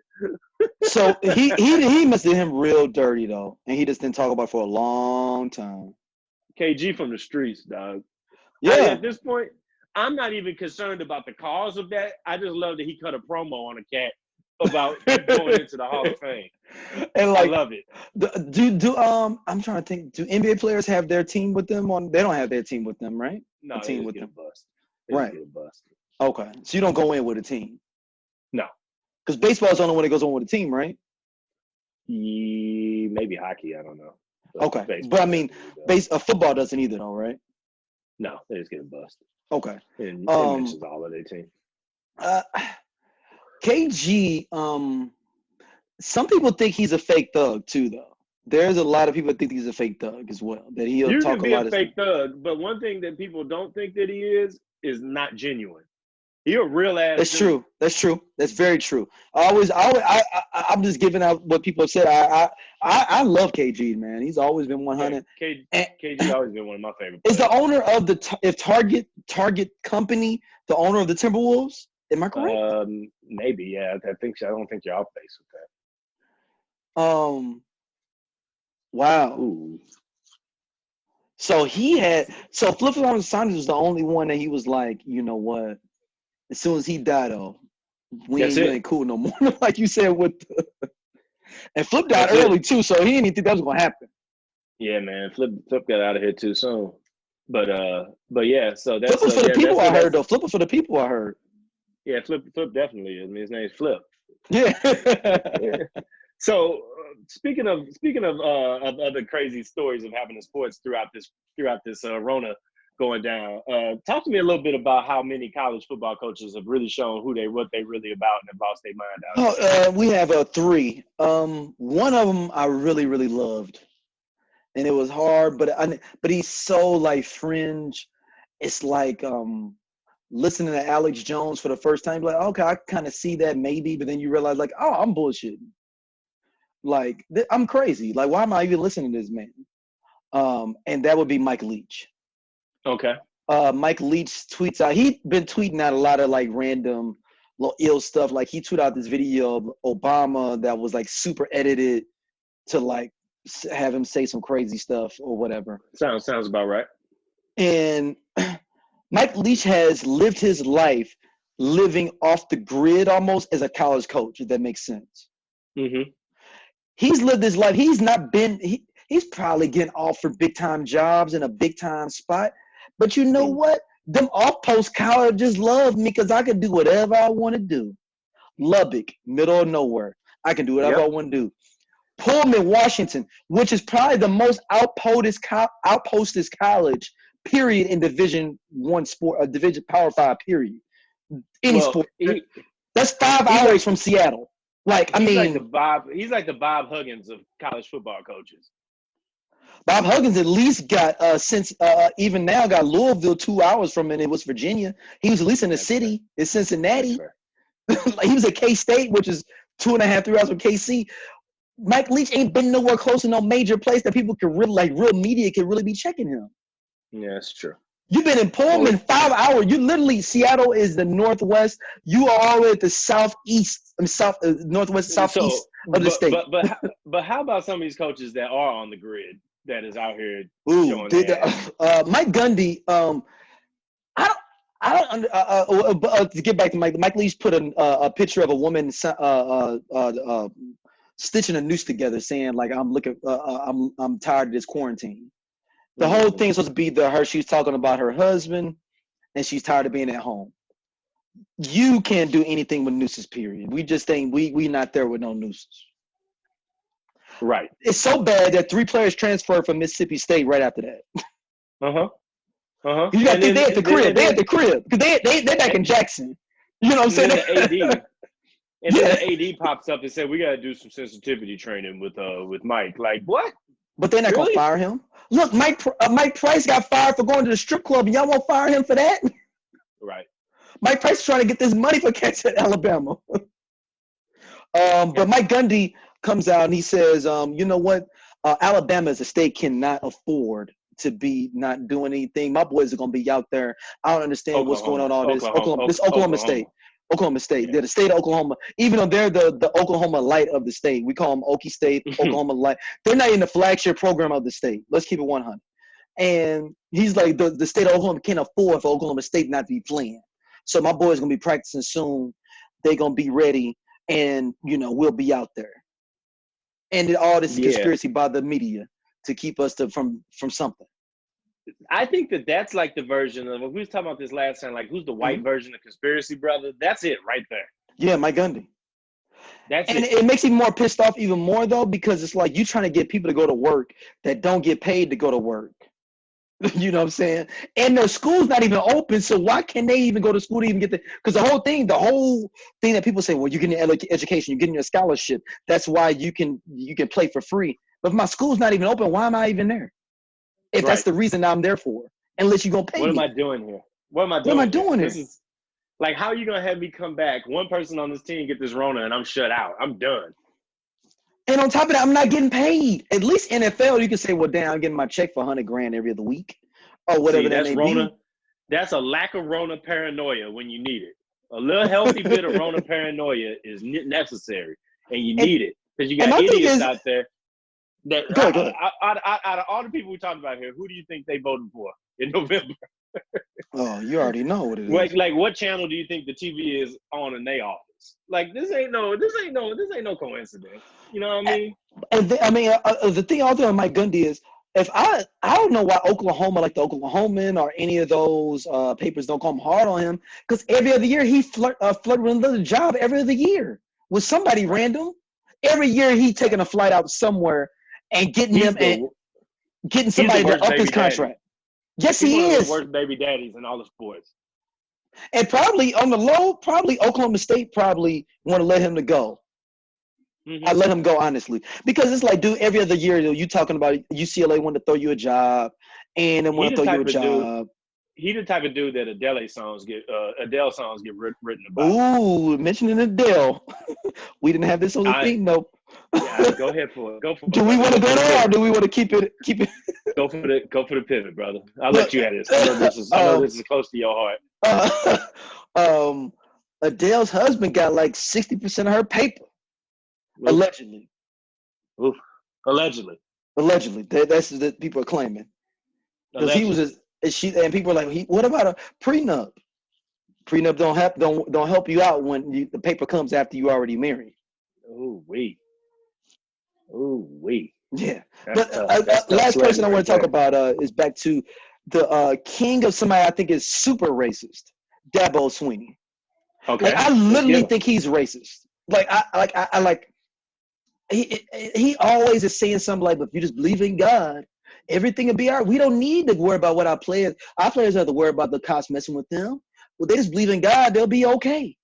So he must have did him real dirty, though. And he just didn't talk about it for a long time. KG from the streets, dog. Yeah. At this point, I'm not even concerned about the cause of that. I just love that he cut a promo on a cat about going into the Hall of Fame. And like, I love it. I'm trying to think. Do NBA players have their team with them on? They don't have their team with them, right? No, team with them. Right. Okay, so you don't go in with a team. No, because baseball is the only one that goes on with a team, right? Maybe hockey. I don't know. Okay, but I mean, football doesn't either, though, right? No, they just get busted. Okay. And mentions all of their team. KG, some people think he's a fake thug too, though. There's a lot of people that think he's a fake thug as well. That he'll You talk can a be a lot of fake thug, but one thing that people don't think that he is not genuine. He a real ass That's dude. true. That's true. That's very true. I'm just giving out what people have said. I love KG, man. He's always been 100. KG always been one of my favorite Is players. the owner of the Target company the owner of the Timberwolves? Am I correct? Maybe, yeah. I think so. I don't think you're off base with that. Wow. Ooh. So Flip Flop Sanders was the only one that he was like, you know what? As soon as he died, you ain't cool no more. Like you said and Flip died early too, so he didn't think that was gonna happen. Yeah, man. Flip got out of here too soon. But yeah, so that's Flip was for the people I heard though. Flip was for the people I heard. Yeah, Flip definitely is. I mean, his name's Flip. Yeah. Yeah. So speaking of other crazy stories of happening in sports throughout this Rona going down, talk to me a little bit about how many college football coaches have really shown what they really about and have lost their mind out. We have 3. One of them I really, really loved, and it was hard, but he's so like fringe. It's like listening to Alex Jones for the first time, like, okay, I kind of see that maybe, but then you realize like, oh, I'm bullshitting. Like, I'm crazy. Like, why am I even listening to this man? And that would be Mike Leach. Okay. Mike Leach tweets out. He'd been tweeting out a lot of like random little ill stuff. Like he tweeted out this video of Obama that was like super edited to like have him say some crazy stuff or whatever. Sounds about right. And Mike Leach has lived his life living off the grid almost as a college coach, if that makes sense. Mm-hmm. He's lived his life. He's not been he's probably getting offered big time jobs in a big time spot. But you know what? Them off-post colleges love me because I can do whatever I want to do. Lubbock, middle of nowhere. I can do whatever I want to do. Pullman, Washington, which is probably the most outpostest college, period, in Division I sport, Division Power 5, period. Any sport. That's 5 hours from Seattle. Like, I mean, he's like the Bob Huggins of college football coaches. Bob Huggins at least got even now got Louisville 2 hours from it in West Virginia. He was at least in the city in Cincinnati. Like, he was at K-State, which is 2.5, 3 hours from KC. Mike Leach ain't been nowhere close to no major place that people can really, like, real media can really be checking him. Yeah, that's true. You've been in Pullman 5 hours. You literally, Seattle is the northwest. You are all the way at the southeast, northwest, southeast of the state. But how about some of these coaches that are on the grid that is out here showing Mike Gundy, to get back to Mike Leach put a picture of a woman stitching a noose together, saying like, I'm tired of this quarantine. The whole thing is supposed to be she's talking about her husband and she's tired of being at home. You can't do anything with nooses, period. We just think we not there with no nooses. Right. It's so bad that 3 players transferred from Mississippi State right after that. You got to think they at the crib. They at the crib. Because they back in Jackson. You know what I'm saying? Then the AD pops up and said, we got to do some sensitivity training with Mike. Like, what? But they're not going to fire him. Look, Mike Price got fired for going to the strip club, and y'all won't fire him for that? Right. Mike Price is trying to get this money for cats at Alabama. But Mike Gundy comes out and he says, you know what? Alabama as a state cannot afford to be not doing anything. My boys are going to be out there. I don't understand what's going on all this. Oklahoma State. Oklahoma State. Yeah. They're the state of Oklahoma. Even though they're the Oklahoma Light of the state. We call them Okie State, Oklahoma Light. They're not in the flagship program of the state. Let's keep it 100. And he's like, the state of Oklahoma can't afford for Oklahoma State not to be playing. So my boys going to be practicing soon. They're going to be ready. And, we'll be out there. And all this conspiracy by the media to keep us from something. I think that's like the version of, we was talking about this last time, like who's the white version of Conspiracy Brother? That's it right there. Yeah, Mike Gundy. And it makes me more pissed off even more though, because it's like you trying to get people to go to work that don't get paid to go to work. You know what I'm saying? And the school's not even open, so why can't they even go to school to even get because the whole thing that people say, well, you're getting education, you're getting your scholarship. That's why you can play for free. But if my school's not even open, why am I even there? If that's the reason I'm there for, unless you're going to pay me. What am I doing here? What am I doing here? This is like, how are you going to have me come back? One person on this team get this Rona and I'm shut out. I'm done. And on top of that, I'm not getting paid. At least NFL, you can say, well, damn, I'm getting my check for $100,000 every other week or whatever that may Rona, be. That's a lack of Rona paranoia when you need it. A little healthy bit of Rona paranoia is necessary, and you need it because you got idiots out there. That go ahead. Out of all the people we talked about here, who do you think they voted for in November? Oh, you already know what it is. Like what channel do you think the TV is on in their office? Like this ain't no coincidence. You know what I mean? And the thing also on Mike Gundy is, if I don't know why Oklahoma, like the Oklahoman or any of those papers don't come hard on him, because every other year he flirt with another job every other year with somebody random. Every year he taking a flight out somewhere and getting somebody to up his contract. Yes, he is. One of the worst baby daddies in all the sports. And probably on the low, Oklahoma State probably want to let him to go. I let him go, honestly, because it's like, dude, every other year you talking about UCLA want to throw you a job, and then want to throw you a job. He the type of dude that Adele songs get written about. Ooh, mentioning Adele, we didn't have this on the thing, nope. Yeah, go ahead for it. Do we want to go there, or do we want to keep it? Go for the pivot, brother. I'll let you have this. I know this is close to your heart. Adele's husband got like 60% of her paper. Oof. Allegedly. Oof. Allegedly. That's what people are claiming. Because he was and people are like, what about a prenup? Prenup don't help you out when the paper comes after you already married. Ooh wee. Yeah. But last person I want to talk about is back to the king of somebody I think is super racist, Dabo Swinney. Okay. Like, I literally think he's racist. He always is saying something like, but if you just believe in God, everything will be all right. We don't need to worry about what our players have to worry about the cops messing with them. Well, they just believe in God, they'll be okay.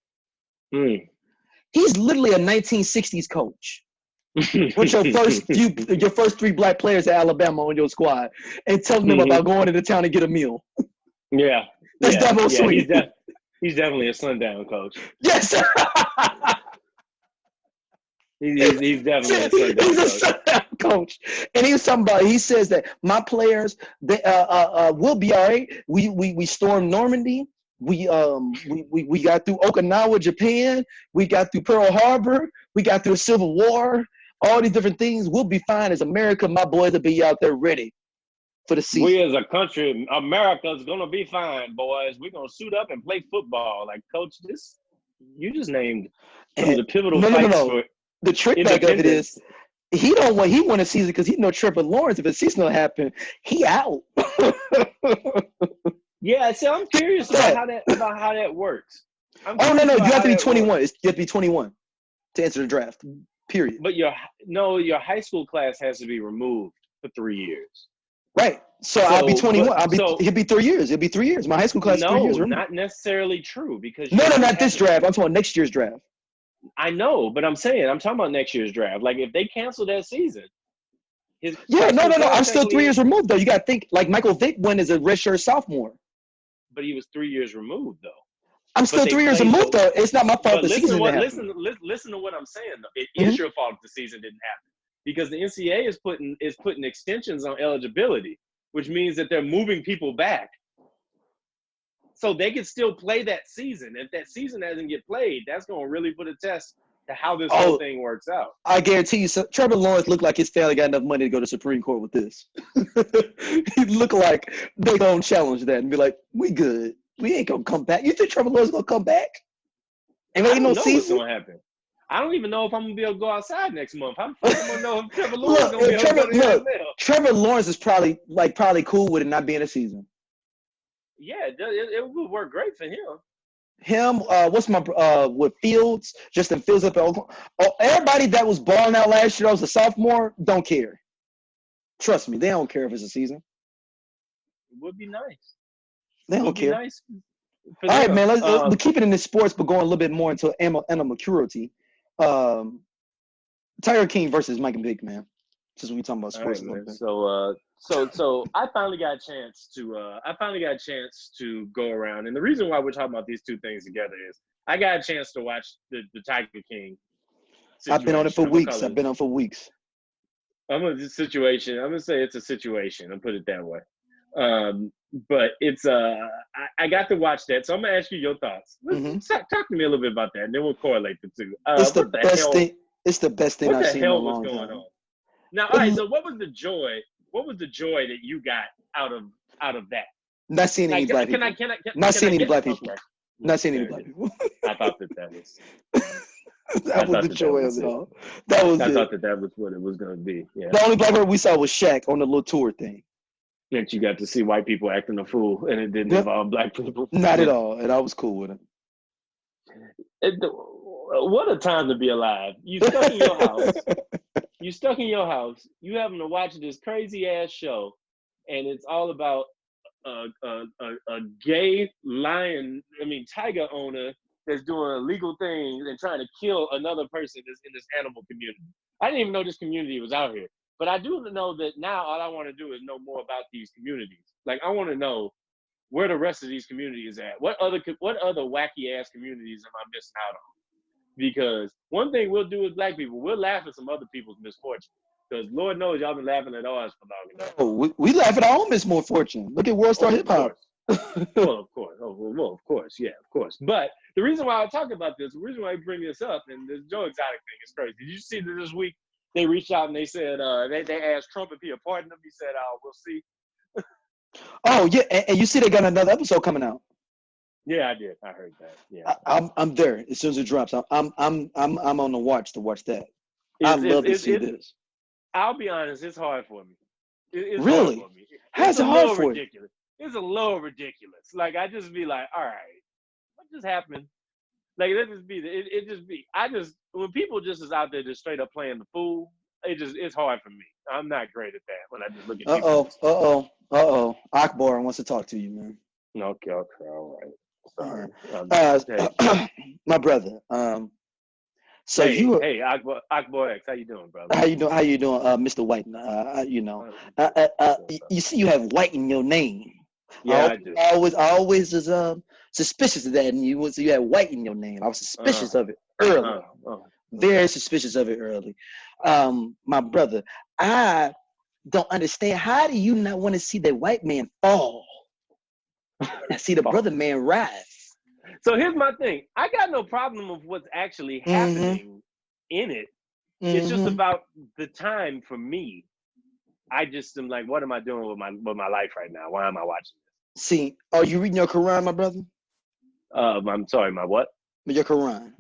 He's literally a 1960s coach. With your first 3 black players at Alabama on your squad, and telling them about going into town to get a meal. Yeah. That's Dabo Swinney. He's definitely a sundown coach. Yes. He's definitely a sundown coach. And he says that my players will be all right. We stormed Normandy. We got through Okinawa, Japan. We got through Pearl Harbor. We got through the Civil War. All these different things. We'll be fine as America. My boys will be out there ready for the season. We as a country, America's gonna be fine, boys. We're gonna suit up and play football. Like, coach, you just named some of the pivotal fights for the trick back of it is he want a season because he know Trevor Lawrence. If the season don't happen, he out. Yeah, so I'm curious about how that works. No, you have to be 21. You have to be 21 to enter the draft. Period. But your high school class has to be removed for 3 years. Right. So I'll be 21. He'll be 3 years. It'll be 3 years. My high school class is 3 years. No, not necessarily true because not this draft. I'm talking about next year's draft. I know, but I'm talking about next year's draft. Like, if they cancel that season, I'm still 3 years removed though. You got to think like Michael Vick went as a redshirt sophomore. But he was 3 years removed though. I'm still 3 years removed though. It's not my fault. Listen to what I'm saying though. It is your fault if the season didn't happen because the NCAA is putting extensions on eligibility, which means that they're moving people back. So they can still play that season. If that season doesn't get played, that's going to really put a test to how this whole thing works out. I guarantee you, Trevor Lawrence looked like his family got enough money to go to Supreme Court with this. He looked like they going to challenge that and be like, we good. We ain't going to come back. You think Trevor Lawrence going to come back? And ain't no season? What's going to happen. I don't even know if I'm going to be able to go outside next month. How the fuck am I going to know if Trevor Lawrence is going to be able to go to the NFL? Trevor Lawrence is probably cool with it not being a season. Yeah, it would work great for him. With Fields, Justin Fields up at Oklahoma. Everybody that was balling out last year, that was a sophomore, don't care. Trust me, they don't care if it's a season. It would be nice. They don't care. Nice all right, man. Let's keep it in this sports, but going a little bit more into animal cruelty. Tiger King versus Mike and Vick, man. Since we talking about All right, sports a little man. bit. So I finally got a chance to go around, and the reason why we're talking about these two things together is I got a chance to watch the Tiger King situation. I've been on it for weeks. I'm gonna say it's a situation. I'll put it that way. But it's I got to watch that, so I'm gonna ask you your thoughts. Talk to me a little bit about that, and then we'll correlate the two. It's the best thing. It's the best thing I've seen in a long time. What the hell was going on? Now, all right. So, what was the joy? What was the joy that you got out of that? Not seeing any black people. Not seeing any black people. Not seeing any black people. I thought that was. That was the joy of it all. That was. I thought that was what it was going to be. Yeah. The only black person we saw was Shaq on the little tour thing. And you got to see white people acting a fool, and it didn't involve black people. Not at all, and I was cool with it. What a time to be alive! You stuck in your house. You having to watch this crazy ass show, and it's all about a gay tiger owner that's doing illegal things and trying to kill another person that's in this animal community. I didn't even know this community was out here. But I do know that now all I want to do is know more about these communities. Like, I want to know where the rest of these communities at. What other wacky ass communities am I missing out on? Because one thing we'll do as black people, we'll laugh at some other people's misfortune. Because Lord knows y'all been laughing at ours for long enough. Oh, we laugh at our own misfortune. Look at World Star Hip Hop. Well, of course. Of course. Yeah, of course. But the reason why I talk about this, the reason why I bring this up, and this Joe Exotic thing is crazy. Did you see that this week? They reached out and they said, they asked Trump if he pardoned them. He said, we'll see. Oh, yeah. And you see they got another episode coming out. Yeah, I did. I heard that. Yeah. I'm there as soon as it drops. I'm on the watch to watch that. I love to see this. I'll be honest, it's hard for me. It's really? hard for me. How's it hard for you? It's a little ridiculous. Like, I just be like, all right, what just happened? Like, when people just is out there just straight up playing the fool, it's hard for me. I'm not great at that when I just look at people. Akbar wants to talk to you, man. Okay, all right. Sorry. My brother. Hey, Akbar X, how you doing, brother? How you doing, Mr. Whiten? You see, you have white in your name. Yeah, I do. I always was suspicious of that, and you had white in your name. I was suspicious of it early. Very suspicious of it early. My brother, I don't understand. How do you not want to see that white man fall? I see the brother man rise. So here's my thing. I got no problem with what's actually happening in it. It's just about the time for me. I just am like, what am I doing with my life right now? Why am I watching this? See, are you reading your Quran, my brother? I'm sorry, my what? Your Quran.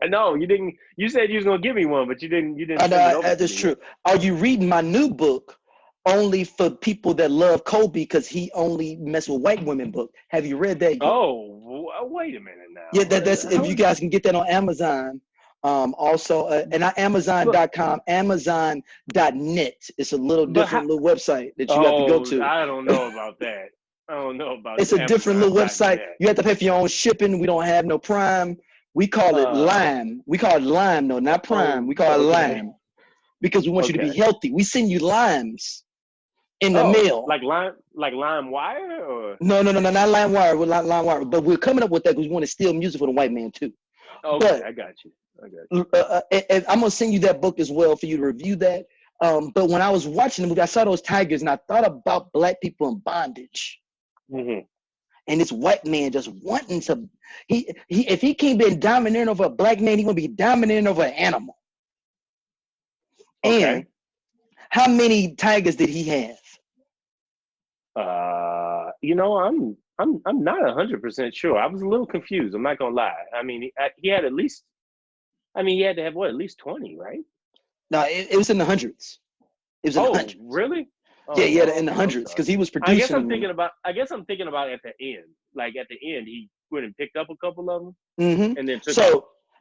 No, you didn't. You said you was gonna give me one, but you didn't. I know, that's true. Are you reading my new book, only for people that love Kobe because he only mess with white women book? Have you read that yet? Oh, wait a minute now. Yeah, that's if you guys can get that on Amazon. Also, and not Amazon.com, Amazon.net. It's a little different little website that you have to go to. I don't know about that. I don't know about It's a different little website. You have to pay for your own shipping. We don't have no Prime. We call it Lime. We call it Lime, no, not Prime. We call it Lime because we want you to be healthy. We send you limes in the mail. Like Lime Wire, or no, not Lime Wire. We're not Lime Wire, but we're coming up with that because we want to steal music for the white man too. Okay, but, I got you. And I'm gonna send you that book as well for you to review that. But when I was watching the movie, I saw those tigers, and I thought about black people in bondage. And this white man just wanting to, if he can't be dominating over a black man, he gonna be dominating over an animal. Okay. And how many tigers did he have? I'm not 100% sure. I was a little confused. I'm not gonna lie. I mean, he had at least. I mean, he had to have at least 20, right? No, it was in the hundreds. It was in the hundreds. Really? Oh, yeah, in the hundreds because he was producing. I guess I'm thinking about at the end. Like at the end, he went and picked up a couple of them, and then took.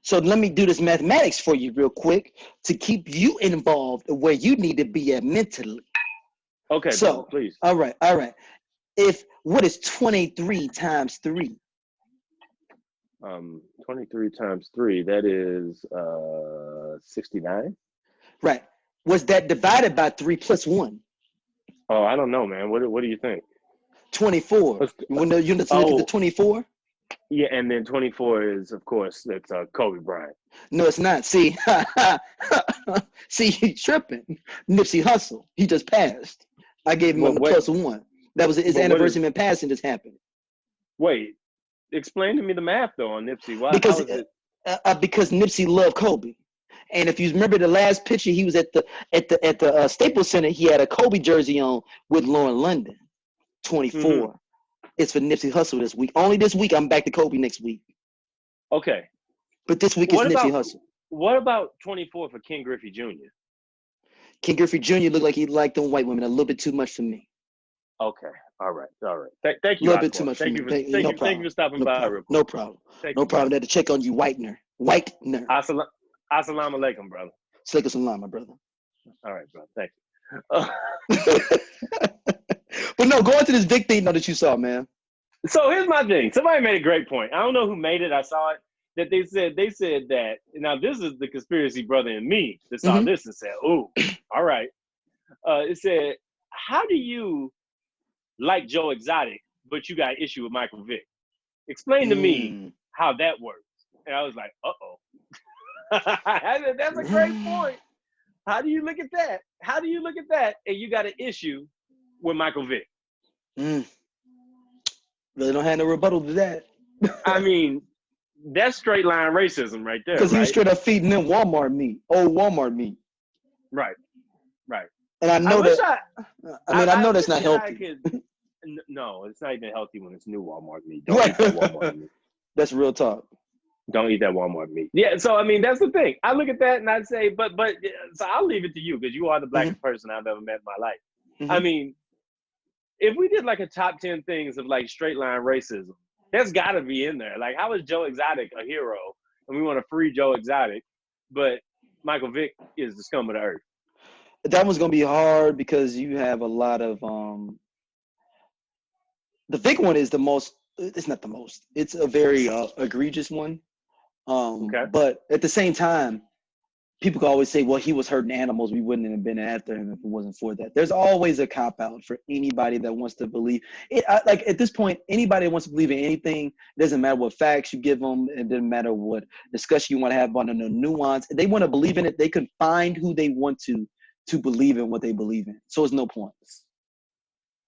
So let me do this mathematics for you real quick to keep you involved where you need to be at mentally. Okay. So please. All right. What is 23 times 3? 23 times 3. That is 69. Right. was that divided by 3 plus 1? Oh, I don't know, man. What do you think? 24. You want to look at the 24? Yeah, and then 24 is, of course, that's Kobe Bryant. No, it's not. See, see, he tripping. Nipsey Hussle. He just passed. I gave him a plus 1. That was his anniversary in passing just happened. Wait, explain to me the math though on Nipsey. Why? Because Nipsey loved Kobe. And if you remember the last picture, he was at the Staples Center. He had a Kobe jersey on with Lauren London. 24. Mm-hmm. It's for Nipsey Hussle this week. Only this week. I'm back to Kobe next week. Okay. But this week is Nipsey Hussle. What about 24 for Ken Griffey Jr.? Ken Griffey Jr. looked like he liked them white women a little bit too much for me. Okay. All right. Thank you. A little bit too much for me. Thank you for stopping by. No problem. No problem. I had to check on you, Whitener. Assalamu alaikum, brother. Slaikum salam, my brother. All right, bro. Thank you. But no, go into this Vick thing that you saw, man. So here's my thing. Somebody made a great point. I don't know who made it. I saw it. That they said that, now this is the conspiracy brother in me that saw this and said, "Ooh, all right." It said, "How do you like Joe Exotic, but you got issue with Michael Vick? Explain to me how that works." And I was like, that's a great point. How do you look at that? How do you look at that and you got an issue with Michael Vick? Really don't have no rebuttal to that. I mean, that's straight line racism right there. Because he was straight up feeding them Walmart meat, old Walmart meat. Right. And I know I know that's not healthy. No, it's not even healthy when it's new Walmart meat. Don't eat that Walmart meat. That's real talk. Don't eat that Walmart meat. Yeah, so I mean that's the thing. I look at that and I say, but so I'll leave it to you because you are the blackest person I've ever met in my life. I mean, if we did like a top 10 things of like straight line racism, that's got to be in there. Like, how is Joe Exotic a hero? And we want to free Joe Exotic, but Michael Vick is the scum of the earth. That one's gonna be hard because you have a lot of the Vick one is the most. It's not the most. It's a very egregious one. Okay. But at the same time, people can always say, well, he was hurting animals. We wouldn't have been after him if it wasn't for that. There's always a cop-out for anybody that wants to believe. Like, at this point, anybody that wants to believe in anything, it doesn't matter what facts you give them. It doesn't matter what discussion you want to have on the nuance. If they want to believe in it, they can find who they want to believe in what they believe in. So it's no point.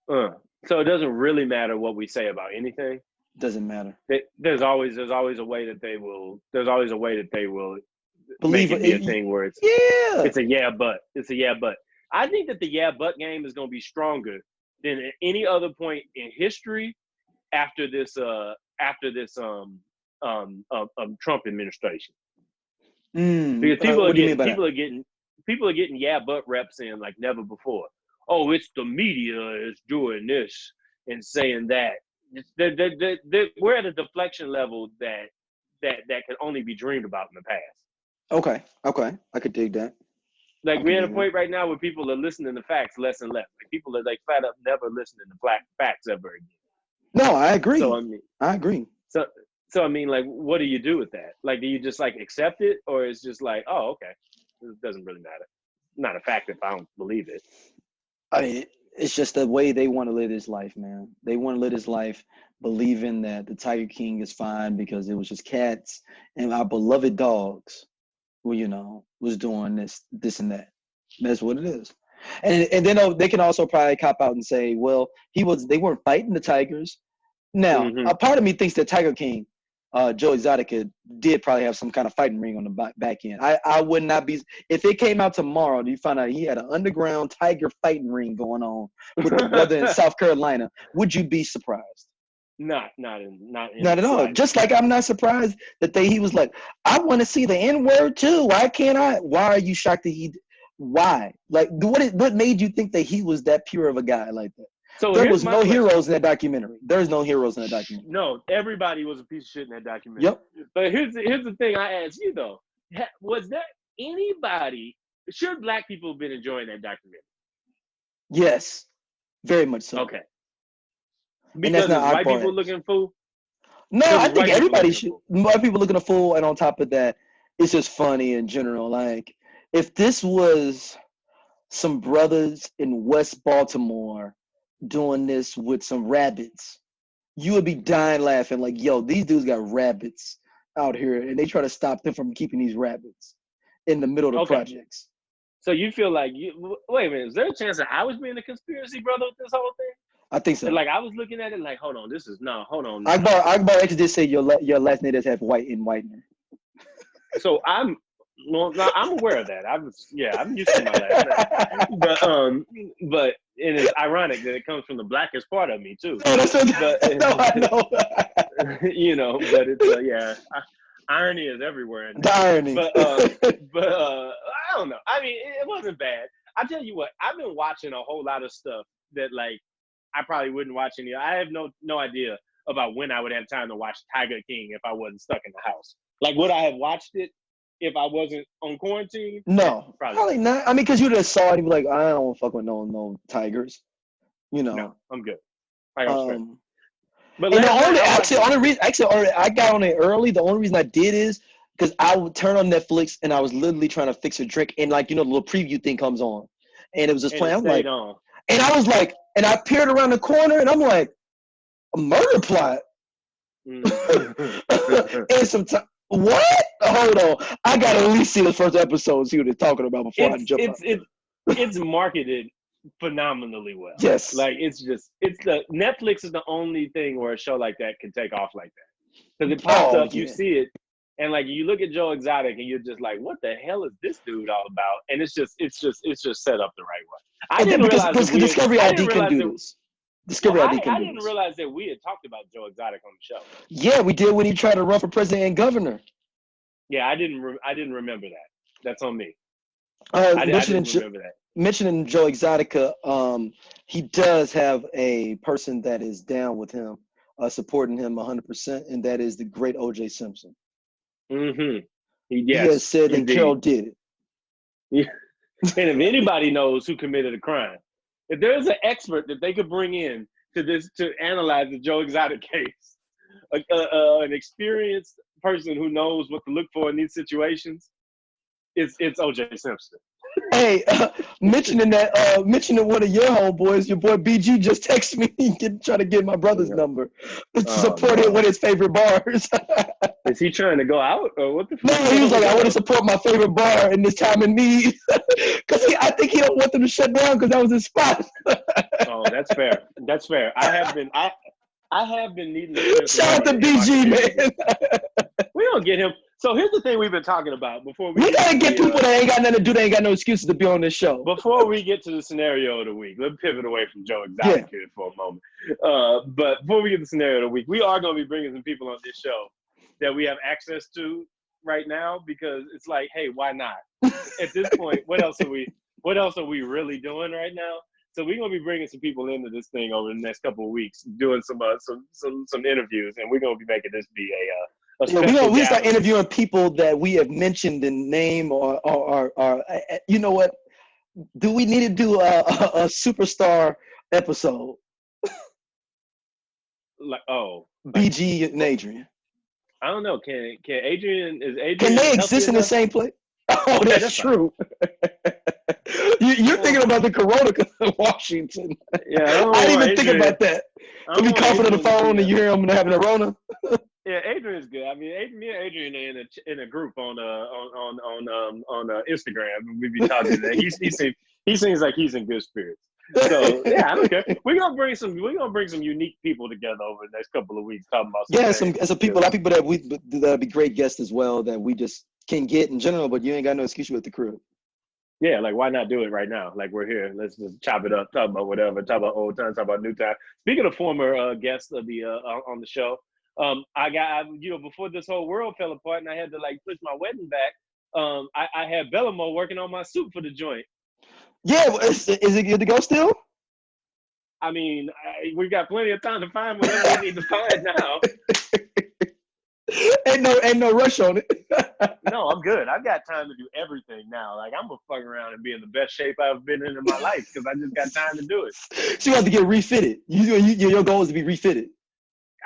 So it doesn't really matter what we say about anything? Doesn't matter. There's always a way that they will believe make it be a thing where it's a yeah but. I think that the yeah but game is going to be stronger than at any other point in history after this Trump administration. Because people are getting yeah but reps in like never before. Oh, it's the media is doing this and saying that. We're at a deflection level that can only be dreamed about in the past. Okay, I could dig that. Like, we're at a point right now where people are listening to facts less and less. Like, people are like flat up never listening to facts ever again. No, I agree. So I agree. So I mean, like, what do you do with that? Like, do you just like accept it, or it's just like, oh, okay, it doesn't really matter. Not a fact if I don't believe it. I mean, it's just the way they want to live this life, man. They want to live this life believing that the Tiger King is fine because it was just cats and our beloved dogs who, was doing this and that. That's what it is. And then they can also probably cop out and say, well, they weren't fighting the Tigers. Now, a part of me thinks that Tiger King, Joe Exotica, did probably have some kind of fighting ring on the back end. I would not be, if it came out tomorrow and you find out he had an underground tiger fighting ring going on with a brother in South Carolina, would you be surprised? Not at all. Just like I'm not surprised that he was like, I want to see the N-word too. Why can't I? Why are you shocked that why? Like, what made you think that he was that pure of a guy like that? So there was no heroes in that documentary. There's no heroes in that documentary. No, everybody was a piece of shit in that documentary. Yep. But here's the thing I asked you though. Was there anybody, should black people have been enjoying that documentary? Yes. Very much so. Okay. Because white people looking fool? No, I think everybody should. White people looking a fool, and on top of that, it's just funny in general. Like, if this was some brothers in West Baltimore doing this with some rabbits, you would be dying laughing like, yo, these dudes got rabbits out here and they try to stop them from keeping these rabbits in the middle of the projects. So you feel like wait a minute, is there a chance that I was being a conspiracy brother with this whole thing? I think so. Like I was looking at it like, hold on. Akbar actually did say your last name does have white in whitener. So I'm aware of that. I'm used to my last name. But it is ironic that it comes from the blackest part of me too. Oh, I know. You know, but it's irony is everywhere. The irony. But I don't know. I mean, it wasn't bad. I tell you what, I've been watching a whole lot of stuff that like I probably wouldn't watch any. I have no idea about when I would have time to watch Tiger King if I wasn't stuck in the house. Like, would I have watched it if I wasn't on quarantine? No, probably not. I mean, because you would have saw it and be like, I don't fuck with no tigers. You know. No, I'm good. I understand. But the only reason I got on it early. The only reason I did is because I would turn on Netflix and I was literally trying to fix a drink and like the little preview thing comes on, and it was just playing. I'm like, and I was like, and I peered around the corner and I'm like, a murder plot. And what? Hold on, I gotta at least see the first episode and see what they're talking about before I jump out. It's marketed phenomenally well. Yes. Like Netflix is the only thing where a show like that can take off like that. Because it pops up, you see it, and like you look at Joe Exotic and you're just like, what the hell is this dude all about? And it's just set up the right way. I didn't realize Discovery ID can do this. Discovery ID can do this. I didn't realize that we had talked about Joe Exotic on the show. Yeah, we did when he tried to run for president and governor. Yeah, I didn't remember that. That's on me. I didn't remember that. Mentioning Joe Exotica, he does have a person that is down with him, supporting him 100%, and that is the great O.J. Simpson. Mm-hmm. He has said that Carol did it. Yeah. And if anybody knows who committed a crime, if there's an expert that they could bring in to analyze the Joe Exotic case, an experienced person who knows what to look for in these situations, it's O.J. Simpson. Hey, mentioning one of your homeboys, your boy BG just texted me trying to get my brother's number to support him with his favorite bars. Is he trying to go out or what the fuck? No, he was like, I want to support my favorite bar in this time of need. Because I think he don't want them to shut down because that was his spot. Oh, that's fair. That's fair. I have been needing to shout out to BG, man. We don't get him. So here's the thing we've been talking about before we gotta get people that ain't got nothing to do, they ain't got no excuses to be on this show. Before we get to the scenario of the week, let's pivot away from Joe Exotic here for a moment. But before we get to the scenario of the week, we are going to be bringing some people on this show that we have access to right now because it's like, hey, why not? At this point, what else are we really doing right now? So we're going to be bringing some people into this thing over the next couple of weeks, doing some interviews, and we're going to be making this be we start interviewing people that we have mentioned in name or you know what? Do we need to do a superstar episode? BG and Adrian. I don't know. Can Adrian can they exist in the same place? Oh, that's true. You're thinking about the corona in Washington. Yeah, I didn't even think about that. To be coughing on the phone and you hear him having a Rona. Yeah, Adrian's good. I mean, me and Adrian are in a group on Instagram. We be talking. He seems like he's in good spirits. So yeah, I don't care. We're gonna bring some unique people together over the next couple of weeks talking about. Some people, a lot of people that'd be great guests as well that we just can get in general, but you ain't got no excuse with the crew. Yeah, like why not do it right now? Like we're here. Let's just chop it up, talk about whatever, talk about old times, talk about new time. Speaking of former guests of the on the show, I got before this whole world fell apart and I had to like push my wedding back. I had Bellamo working on my suit for the joint. Yeah, is it good to go still? I mean, we've got plenty of time to find whatever we need to find now. Ain't no rush on it. No, I'm good. I've got time to do everything now. Like I'm gonna fuck around and be in the best shape I've been in my life because I just got time to do it. So you have to get refitted. Your goal is to be refitted.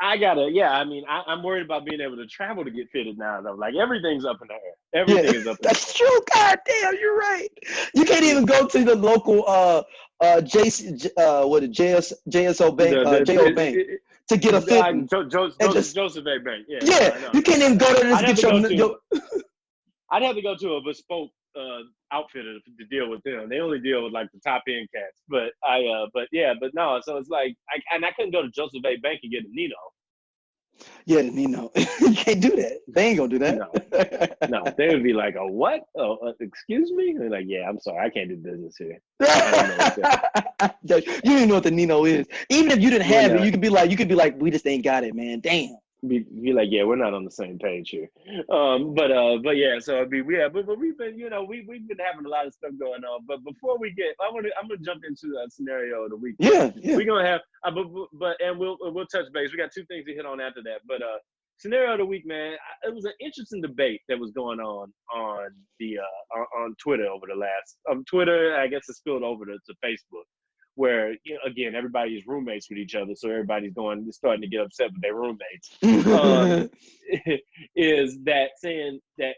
I mean, I'm worried about being able to travel to get fitted now, though. Like, everything's up in the air. Everything is up in the air. That's true. God damn, you're right. You can't even go to the local JSO Bank, JO Bank to get a fitting. Joseph A. Bank. Yeah, Yeah, you can't even go there to get your. I'd have to go to a bespoke outfitter to deal with them. They only deal with like the top end cats. But no. So it's like I couldn't go to Joseph A. Bank and get a Nino. Yeah, Nino. You can't do that. They ain't gonna do that. No, they would be like, "Oh, what? Oh, excuse me?" And they're like, "Yeah, I'm sorry, I can't do business here." You don't even know what the Nino is. Even if you didn't have it, you could be like, "We just ain't got it, man. Damn." Be like, yeah, we're not on the same page here. But yeah, so but we've been, we've been having a lot of stuff going on. But before we get, I'm gonna jump into a scenario of the week. Yeah. We're gonna have, and we'll touch base. We got two things to hit on after that. But scenario of the week, man, it was an interesting debate that was going on the on Twitter over the last Twitter. I guess it spilled over to Facebook, where again everybody's roommates with each other, so everybody's starting to get upset with their roommates. Is that saying that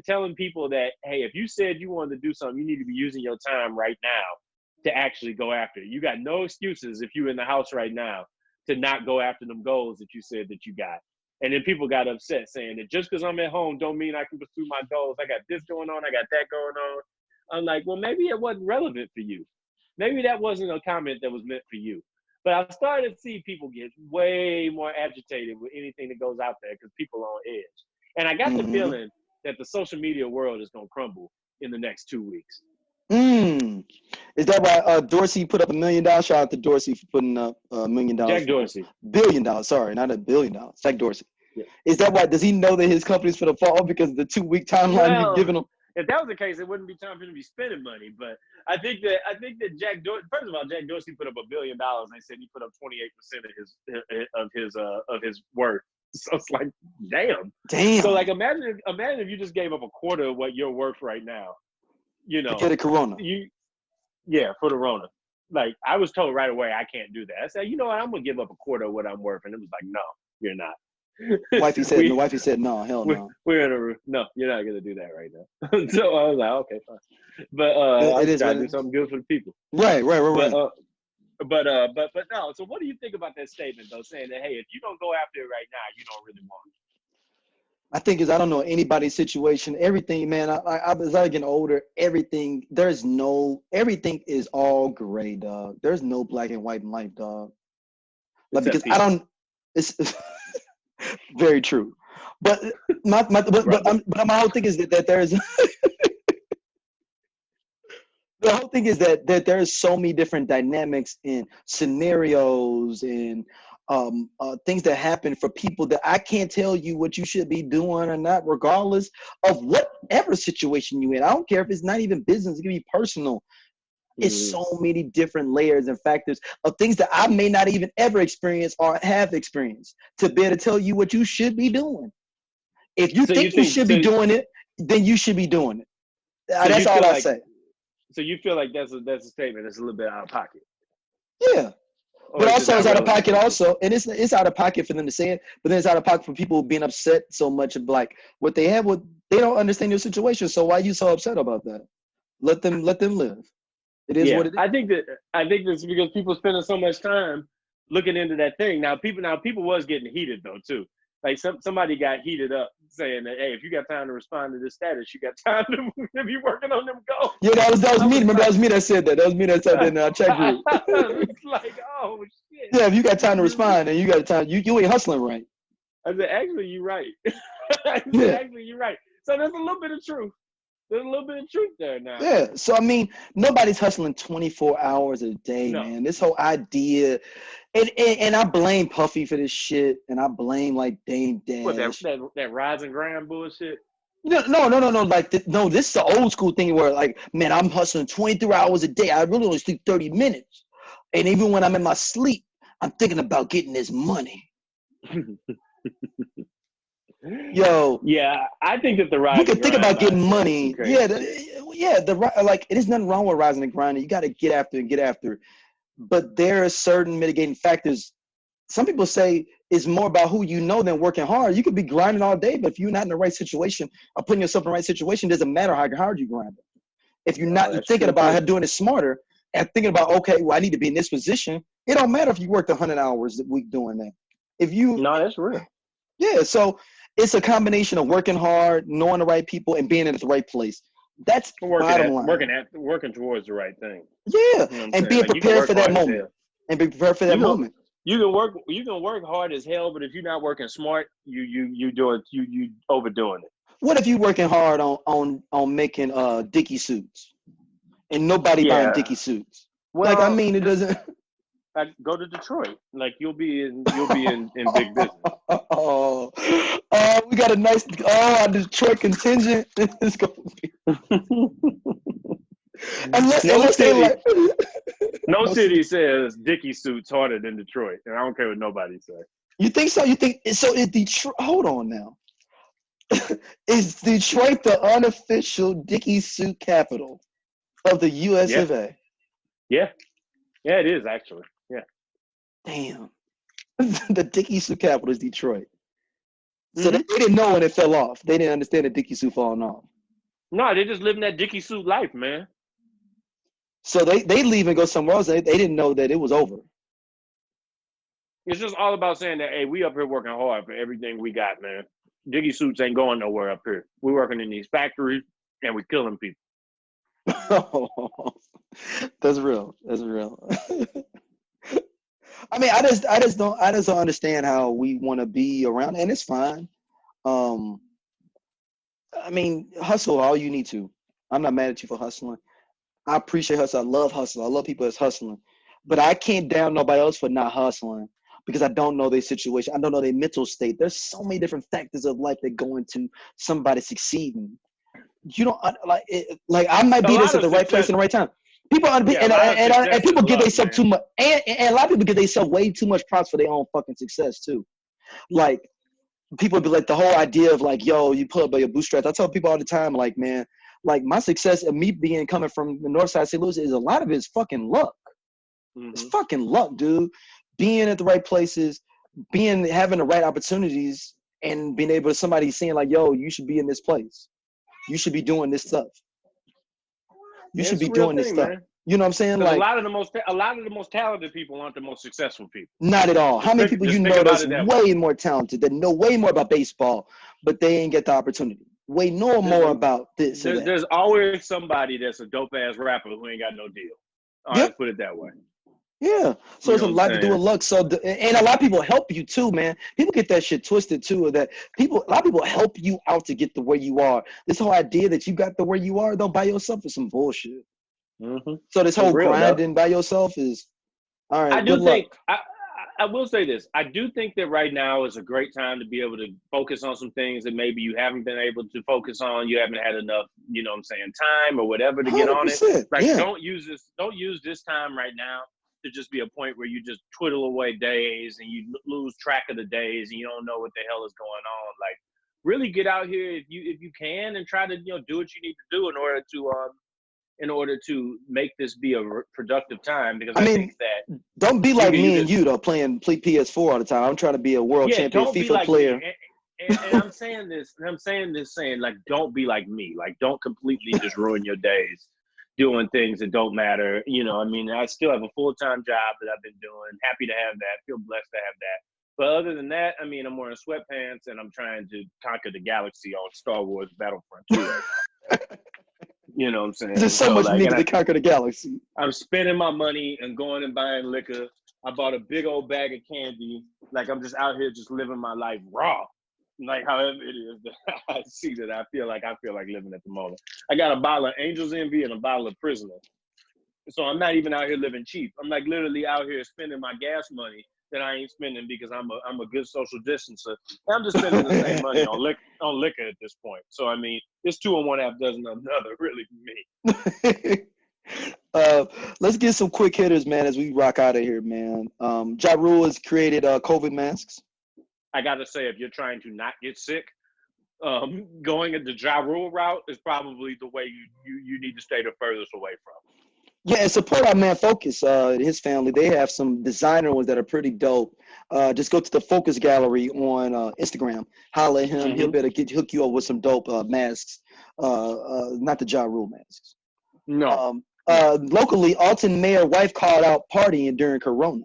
telling people that, hey, if you said you wanted to do something, you need to be using your time right now to actually go after it. You got no excuses if you're in the house right now to not go after them goals that you said that you got. And then people got upset saying that just because I'm at home don't mean I can pursue my goals. I got this going on, I got that going on. I'm like, well, maybe it wasn't relevant for you. Maybe that wasn't a comment that was meant for you. But I started to see people get way more agitated with anything that goes out there because people are on edge. And I got the feeling that the social media world is going to crumble in the next 2 weeks. Is that why Dorsey put up $1 million? Shout out to Dorsey for putting up $1 million. Jack Dorsey. $1 billion. Sorry, not $1 billion. Jack Dorsey. Yeah. Is that why? Does he know that his company's for the fall because of the 2 week timeline you've given him? If that was the case, it wouldn't be time for him to be spending money. But I think that Jack Dorsey, first of all, Jack Dorsey put up $1 billion. They said he put up 28% of his worth. So it's like, damn. So like, imagine if you just gave up a quarter of what you're worth right now. To get a Corona. For the Rona. Like, I was told right away I can't do that. I said, you know what? I'm gonna give up a quarter of what I'm worth, and it was like, no, you're not. Wifey said no, hell no. No, you're not gonna do that right now. So I was like, okay, fine. But I was trying to do something good for the people. Right. But no. So what do you think about that statement though, saying that, hey, if you don't go after it right now, you don't really want it? I think I don't know anybody's situation. Everything, man. As I get older, everything is all gray, dog. There's no black and white in life, dog. Like, because it's very true. But my whole thing is that there's the whole thing is that there's so many different dynamics and scenarios and things that happen for people that I can't tell you what you should be doing or not, regardless of whatever situation you're in. I don't care if it's not even business, it can be personal. It's so many different layers and factors of things that I may not even ever experience or have experienced to be able to tell you what you should be doing. If you think you should be doing it, then you should be doing it. That's all I say. So you feel like that's a statement that's a little bit out of pocket? Yeah. But also it's out of pocket also. And it's out of pocket for them to say it, but then it's out of pocket for people being upset so much of like what they have, they don't understand your situation. So why are you so upset about that? Let them live. It is what it is. I think that's because people spending so much time looking into that thing. Now people was getting heated though too. Like somebody got heated up saying that, hey, if you got time to respond to this status, you got time to be working on them goals. Yeah, that was me. Remember, that was me that said that. That was me that said that in our chat group. It's like, oh shit. Yeah, if you got time to respond and you got time, you ain't hustling right. I said, actually, you're right. Actually, you're right. So there's a little bit of truth. There's a little bit of truth there now. Yeah. So I mean, nobody's hustling 24 hours a day, man. This whole idea, and I blame Puffy for this shit, and I blame like Dame Dash. What, that rise and grind bullshit? No. Like, this is the old school thing where like, man, I'm hustling 23 hours a day. I really only sleep 30 minutes, and even when I'm in my sleep, I'm thinking about getting this money. Yo, yeah, I think that the rise. You can think about getting money. Yeah, like, it is nothing wrong with rising and grinding. You got to get after it. But there are certain mitigating factors. Some people say is more about who you know than working hard. You could be grinding all day, but if you're not in the right situation or putting yourself in the right situation, it doesn't matter how hard you grind. If you're not thinking about how doing it smarter and thinking about, okay, well, I need to be in this position, it don't matter if you worked 100 hours a week doing that. No, that's real. Yeah, so it's a combination of working hard, knowing the right people, and being in the right place. That's bottom line. Working towards the right thing. Yeah, you know and being prepared for that moment. And be prepared for that moment. You can work hard as hell, but if you're not working smart, you overdoing it. What if you working hard on making Dickie suits, and nobody buying Dickie suits? Well, like, I mean, it doesn't. Go to Detroit. Like, you'll be in big business. Oh, we got a nice our Detroit contingent. It's gonna be. No city says Dickie suits harder than Detroit, and I don't care what nobody says. You think so? You think so? Is Detroit? Hold on now. Is Detroit the unofficial Dickie suit capital of the U.S. of A? Yeah, it is actually. Yeah. Damn. The Dickie suit capital is Detroit. So they didn't know when it fell off. They didn't understand the Dickie suit falling off. No, they just living that Dickie suit life, man. So they leave and go somewhere else. They didn't know that it was over. It's just all about saying that, hey, we up here working hard for everything we got, man. Dickie suits ain't going nowhere up here. We're working in these factories and we're killing people. That's real. That's real. I mean, I just don't understand how we want to be around, and it's fine. I mean, hustle all you need to. I'm not mad at you for hustling. I appreciate hustle. I love hustle. I love people that's hustling. But I can't down nobody else for not hustling because I don't know their situation. I don't know their mental state. There's so many different factors of life that go into somebody succeeding. You don't like I might be this at the right place in the right time. People and people give themselves too much, and a lot of people give themselves way too much props for their own fucking success too. Like, people be like, the whole idea of like, yo, you pull up by your bootstraps. I tell people all the time, like, man, like, my success of me coming from the north side of St. Louis is a lot of it is fucking luck. It's fucking luck, dude. Being at the right places, having the right opportunities, and being able to somebody saying like, yo, you should be in this place. You should be doing this stuff. You should be doing this stuff. Man. You know what I'm saying? Like, a lot of the most talented people aren't the most successful people. Not at all. How many people you know that's way more talented, that know way more about baseball, but they ain't get the opportunity? Know more about this. There's always somebody that's a dope ass rapper who ain't got no deal. Let's put it that way. Yeah. So it's a lot to do with luck. So and a lot of people help you too, man. People get that shit twisted too. That a lot of people help you out to get to where you are. This whole idea that you got to where you are, though, by yourself is some bullshit. So this whole grinding by yourself is all right. I will say this. I do think that right now is a great time to be able to focus on some things that maybe you haven't been able to focus on. You haven't had enough, time or whatever to get on it. Like, don't use this time right now to just be a point where you just twiddle away days and you lose track of the days and you don't know what the hell is going on. Like, really get out here if you can and try to do what you need to do in order to make this be a productive time. Because I think that don't be like me and you though, play PS4 all the time. I'm trying to be a world champion FIFA player. And I'm saying this saying like, don't be like me. Like, don't completely just ruin your days doing things that don't matter. I still have a full-time job that I've been doing. Happy to have that. Feel blessed to have that. But other than that, I'm wearing sweatpants and I'm trying to conquer the galaxy on Star Wars Battlefront 2 right now. You know what I'm saying? There's so much need to conquer the galaxy. I'm spending my money and going and buying liquor. I bought a big old bag of candy. Like, I'm just out here just living my life raw. Like, however it is that I see that I feel like living at the moment. I got a bottle of Angel's Envy and a bottle of Prisoner. So I'm not even out here living cheap. I'm like literally out here spending my gas money that I ain't spending because I'm a good social distancer. I'm just spending the same money on liquor at this point. So it's 2 in 1 half dozen of another, really, for me. Let's get some quick hitters, man, as we rock out of here, man. Ja Rule has created COVID masks. I gotta say, if you're trying to not get sick, going the Ja Rule route is probably the way you need to stay the furthest away from. Yeah, and support our man Focus. His family, they have some designer ones that are pretty dope. Just go to the Focus Gallery on Instagram. Holla at him. He'll Mm-hmm. be able to hook you up with some dope masks. Not the Ja Rule masks. No, no. Locally, Alton Mayor wife called out partying during Corona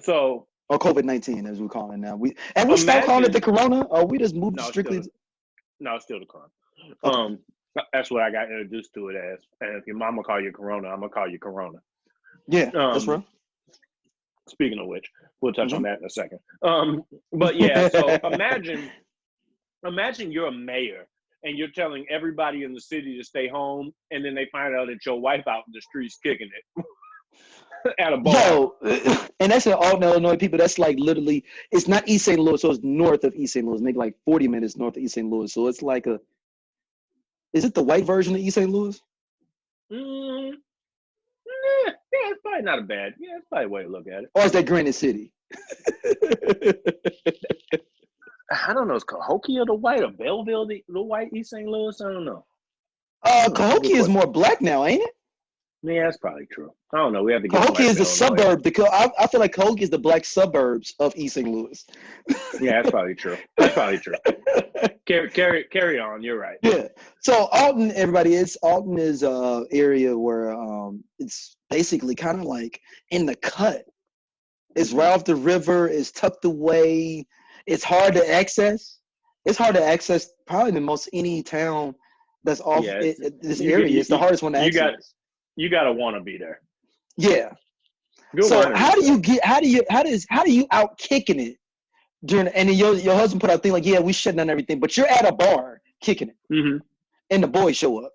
So or COVID-19, as we call it now. We stopped calling it the imagine. Corona, or we just moved No, it's still strictly. the no, it's still the crime. Okay. That's what I got introduced to it as. And if your mama call you Corona, I'm gonna call you Corona. Yeah, that's Um, real. Speaking of which, we'll touch on Mm-hmm. that in a second. But yeah, so imagine you're a mayor and you're telling everybody in the city to stay home, and then they find out that your wife out in the streets kicking it at a bar. Yo, and that's in Alton, Illinois, people. That's like literally, it's not East St. Louis, so it's north of East St. Louis, maybe like 40 minutes north of East St. Louis. So it's like is it the white version of East St. Louis? Mm, yeah, it's probably not a bad. Yeah, it's probably a way to look at it. Or is that Granite City? I don't know. Is Cahokia the white or Belleville the white East St. Louis? I don't know. Cahokia is more black now, ain't it? Yeah, that's probably true. I don't know. We have to get Cahokia is the Illinois. suburb, because I feel like Cahokia is the black suburbs of East St. Louis. Yeah, that's probably true. That's probably true. Carry on. You're right. Yeah. So Alton, Alton is a area where it's basically kind of like in the cut. It's right off the river. It's tucked away. It's hard to access. It's hard to access probably the most any town that's off this area. It's the hardest one to access. You gotta want to be there. Yeah. Good So winery, how do you out kicking it during, and then your husband put out a thing like, yeah, we shutting down everything, but you're at a bar kicking it, mm-hmm. and the boys show up.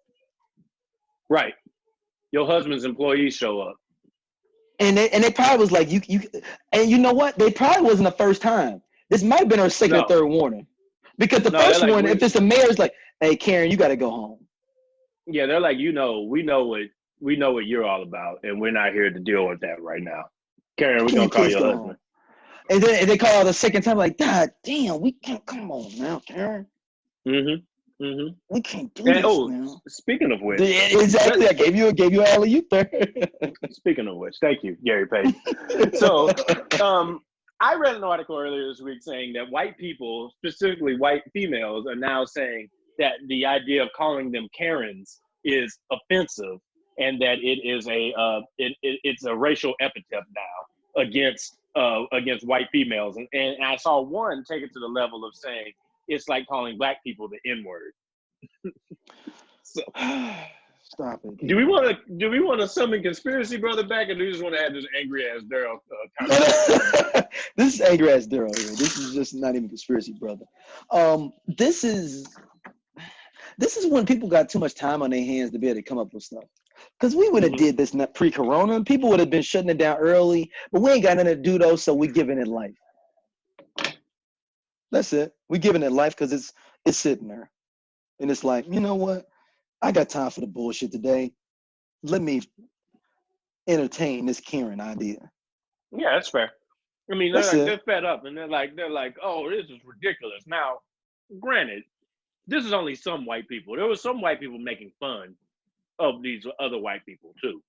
Right. Your husband's employees show up. And they probably was like, you and you know what? They probably wasn't the first time. This might have been our second or third warning. Because the first one, if it's the mayor's like, hey, Karen, you got to go home. Yeah, they're like, we know what you're all about, and we're not here to deal with that right now. Karen, we're going to call your husband. Home? And then they call the second time, like, God damn, we can't, come on now, Karen. Mm-hmm. Mm-hmm. We can't do this now. Speaking of which. Exactly, I gave you all of you there. Speaking of which, thank you, Gary Page. So, I read an article earlier this week saying that white people, specifically white females, are now saying that the idea of calling them Karens is offensive, and that it is it's a racial epithet now against white females. And I saw one take it to the level of saying it's like calling black people the N-word. So, stop it. Do we want to summon Conspiracy Brother back, or do we just want to have this angry ass Daryl? This is angry ass Daryl here. This is just not even Conspiracy Brother. This is when people got too much time on their hands to be able to come up with stuff. Because we would have did this pre-corona. People would have been shutting it down early, but we ain't got nothing to do though, so we giving it life. That's it. We giving it life because it's sitting there. And it's like, you know what? I got time for the bullshit today. Let me entertain this Karen idea. Yeah, that's fair. I mean, they're fed up, and they're like, oh, this is ridiculous. Now, granted, this is only some white people. There was some white people making fun of these other white people too,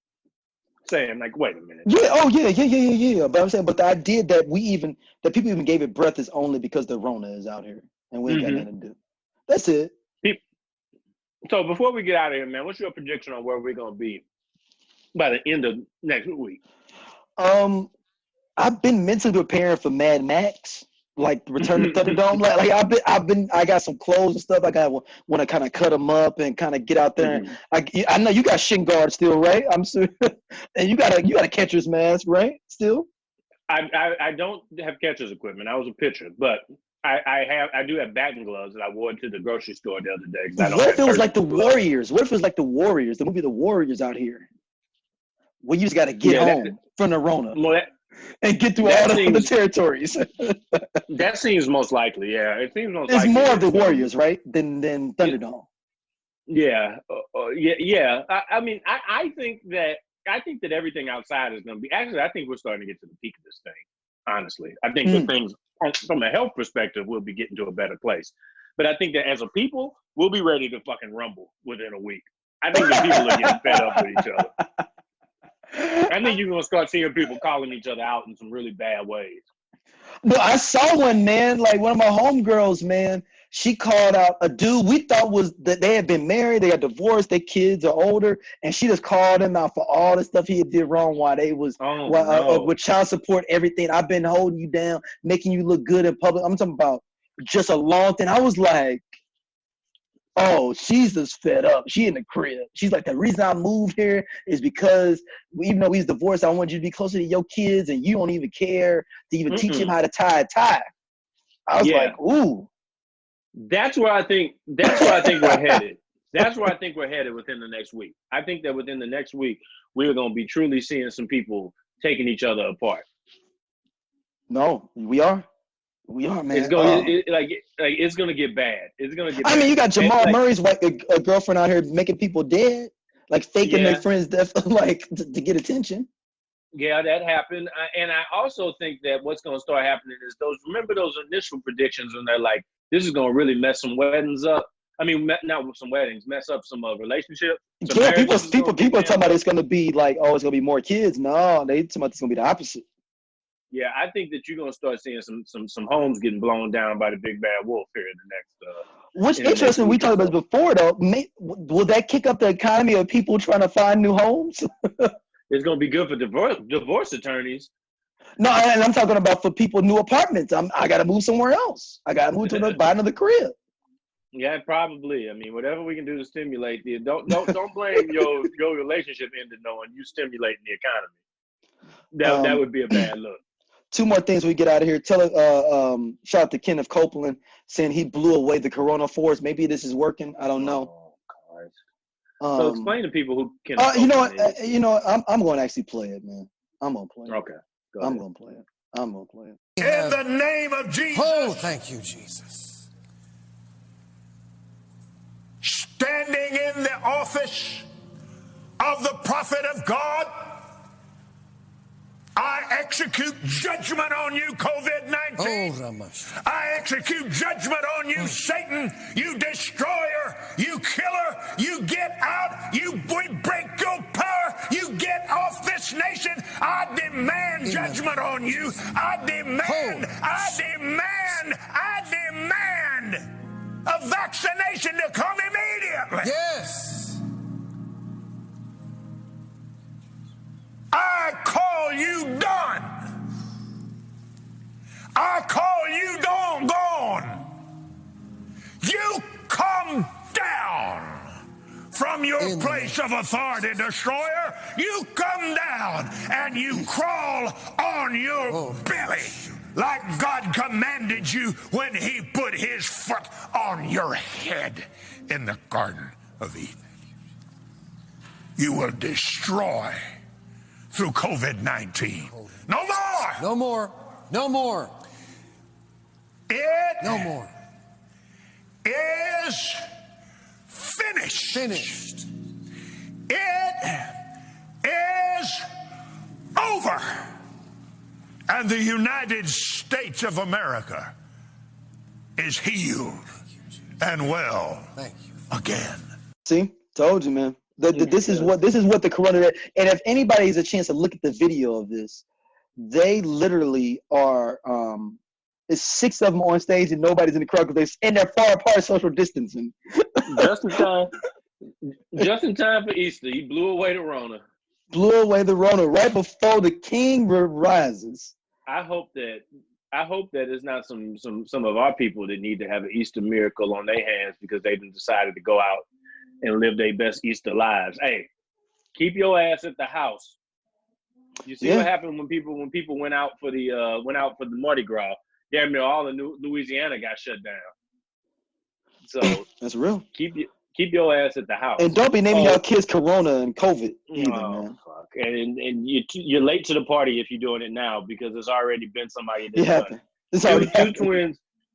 saying like, wait a minute. Yeah. Oh yeah. But I'm saying, but the idea that people even gave it breath is only because the Rona is out here, and we ain't got nothing to do. That's it. So before we get out of here, man, what's your prediction on where we're gonna be by the end of next week? I've been mentally preparing for Mad Max, like Return to Thunderdome. I got some clothes and stuff. I want to kind of cut them up and kind of get out there. I know you got shin guards still, right? I'm sure, and you got a catcher's mask, right? Still. I don't have catcher's equipment. I was a pitcher, but I do have batting gloves that I wore to the grocery store the other day. What if it was like the Warriors? What if it was like the Warriors? The movie The Warriors out here. Well, you just got to get home from the Rona and get through all the territories. That seems most likely. Yeah, it seems most. It's likely. more of the Warriors, right, than Thunderdome. Yeah, yeah. I mean, I think that everything outside is going to be. Actually, I think we're starting to get to the peak of this thing. Honestly, I think the things from a health perspective, we'll be getting to a better place. But I think that as a people, we'll be ready to fucking rumble within a week. I think that people are getting fed up with each other. I think you're gonna start seeing people calling each other out in some really bad ways. But I saw one, man, like one of my homegirls, man. She called out a dude we thought was that they had been married, they got divorced, their kids are older, and she just called him out for all the stuff he did wrong while they was with child support, everything. I've been holding you down, making you look good in public. I'm talking about just a long thing. I was like, oh, she's just fed up. She in the crib. She's like, the reason I moved here is because even though he's divorced, I want you to be closer to your kids, and you don't even care to even teach him how to tie a tie. I was like, ooh. That's where I think we're headed. That's where I think we're headed within the next week. I think that within the next week, we're going to be truly seeing some people taking each other apart. No, we are. We are, man. It's going it's going to get bad. It's going to get bad. I mean, you got Jamal Murray's wife, a girlfriend out here making people dead, like faking their friends' death, like to get attention. Yeah, that happened. And I also think that what's going to start happening is remember those initial predictions when they're like, this is going to really mess some weddings up. I mean, not with some weddings, mess up some relationships. Yeah, people are talking about it's going to be like, oh, it's going to be more kids. No, they talking about it's going to be the opposite. Yeah, I think that you're going to start seeing some homes getting blown down by the big bad wolf here in the next. Which interesting. We talked about this before, though. Will that kick up the economy of people trying to find new homes? It's going to be good for divorce attorneys. No, and I'm talking about for people new apartments. I got to move somewhere else. I got to move to buy another crib. Yeah, probably. I mean, whatever we can do to stimulate don't blame your relationship ended knowing you stimulating the economy. That would be a bad look. Two more things we get out of here. Shout out to Kenneth Copeland saying he blew away the Corona force. Maybe this is working. I don't know. Oh, so explain to people who can. You know what? I'm going to actually play it, man. I'm going to play it. Okay. I'm going to play it. In the name of Jesus. Oh, thank you, Jesus. Standing in the office of the prophet of God, I execute judgment on you, COVID-19. I execute judgment on you, Satan, you destroyer, you killer. You get out. We break your power. You get off this nation. I demand judgment on you. I demand a vaccination to come immediately. Yes. I call you done. I call you gone. You come down from your place of authority, destroyer. You come down and you crawl on your belly like God commanded you when he put his foot on your head in the Garden of Eden. You will destroy through COVID-19. No more. No more. No more. No more. Is finished. Finished. It is over. And the United States of America is healed and well again. See, told you, man. This is what the corona. And if anybody has a chance to look at the video of this, they literally are. It's 6 of them on stage and nobody's in the crowd because they're far apart, social distancing. Just in time for Easter, he blew away the Rona. Right before the king rises. I hope that it's not some of our people that need to have an Easter miracle on their hands because they decided to go out and live their best Easter lives. Hey, keep your ass at the house. You see what happened when people went out for the Mardi Gras? Damn near all of Louisiana got shut down. So that's real. Keep your ass at the house. And don't be naming your kids Corona and Covit either, man. Fuck. And you're late to the party if you're doing it now because there's already been somebody that's done it. It's already happened.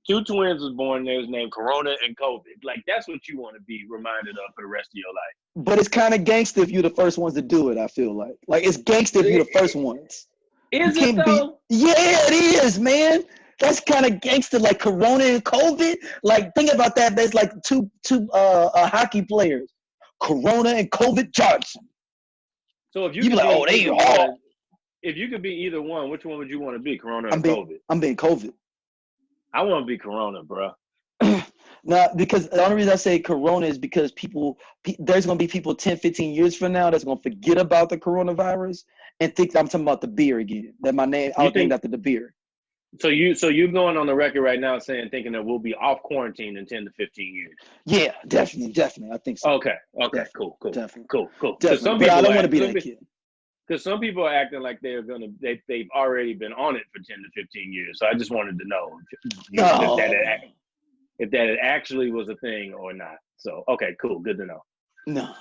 Two twins was born. They was named Corona and COVID. Like that's what you want to be reminded of for the rest of your life. But it's kind of gangster if you're the first ones to do it. I feel like it's gangster if you're the first ones. Is it though? Yeah, it is, man. That's kind of gangster, like Corona and COVID. Like, think about that. There's like two hockey players Corona and Covit Johnson. So if you be could like, be oh, they either hard. one, if you could be either one, which one would you want to be, Corona or I'm being Covit. I want to be Corona, bro. No, because the only reason I say Corona is because there's going to be people 10, 15 years from now that's going to forget about the coronavirus and think that I'm talking about the beer again. That my name, I was named after the beer. So you're going on the record right now thinking that we'll be off quarantine in 10 to 15 years. Yeah, definitely. I think so. Okay, definitely, cool. Definitely. Cool. Definitely. But I don't want to be that kid. Because some people are acting like they've already been on it for 10 to 15 years. So I just wanted to know if that actually was a thing or not. So, okay, cool. Good to know. No.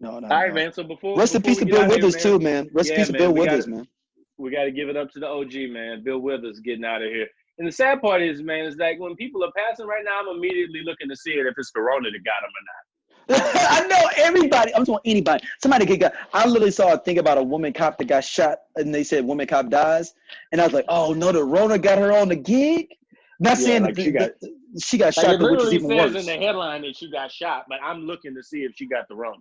All right, man. So rest in peace to Bill Withers too, man. Rest in peace to Bill Withers, man. We got to give it up to the OG, man. Bill Withers getting out of here. And the sad part is, man, is like when people are passing right now, I'm immediately looking to see if it's Corona that got them or not. I know everybody. I'm talking anybody. Somebody get got. I literally saw a thing about a woman cop that got shot, and they said woman cop dies, and I was like, oh no, the Rona got her on the gig. Not saying like that she got shot, which is even worse. It says in the headline that she got shot, but I'm looking to see if she got the Rona.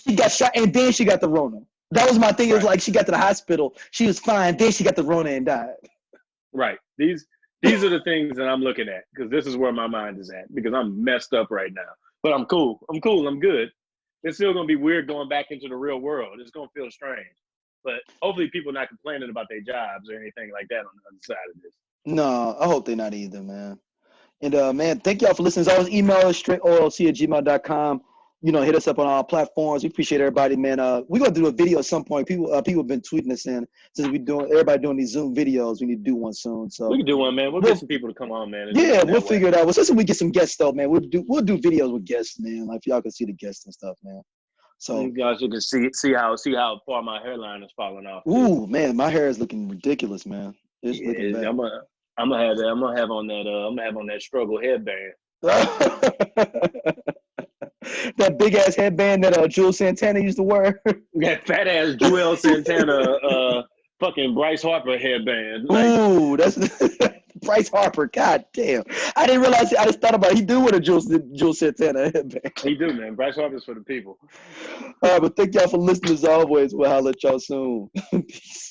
She got shot, and then she got the Rona. That was my thing. It was like she got to the hospital, she was fine, then she got the Rona and died. Right. These are the things that I'm looking at because this is where my mind is at because I'm messed up right now. But I'm cool. I'm good. It's still going to be weird going back into the real world. It's going to feel strange. But hopefully people not complaining about their jobs or anything like that on the other side of this. No, I hope they're not either, man. And, man, thank y'all for listening. As always, email us straightoilc@gmail.com. Hit us up on our platforms. We appreciate everybody, man. We're going to do a video at some point. People have been tweeting us in since everybody doing these Zoom videos. We need to do one soon. So we can do one, man. We'll get some people to come on, man. Yeah, we'll figure it out. Well, since we get some guests, though, man, we'll do videos with guests, man. Like y'all can see the guests and stuff, man. So you guys can see how far my hairline is falling off. Ooh, man, my hair is looking ridiculous, man. It's looking bad. I'm gonna have on that struggle headband. That big ass headband that Jules Santana used to wear. That fat ass Jules Santana fucking Bryce Harper headband. Ooh, that's Bryce Harper. God damn. I didn't realize I just thought about it. He do wear a Jules Santana headband. He do, man. Bryce Harper's for the people. All right, but thank y'all for listening as always. We'll holler at y'all soon. Peace.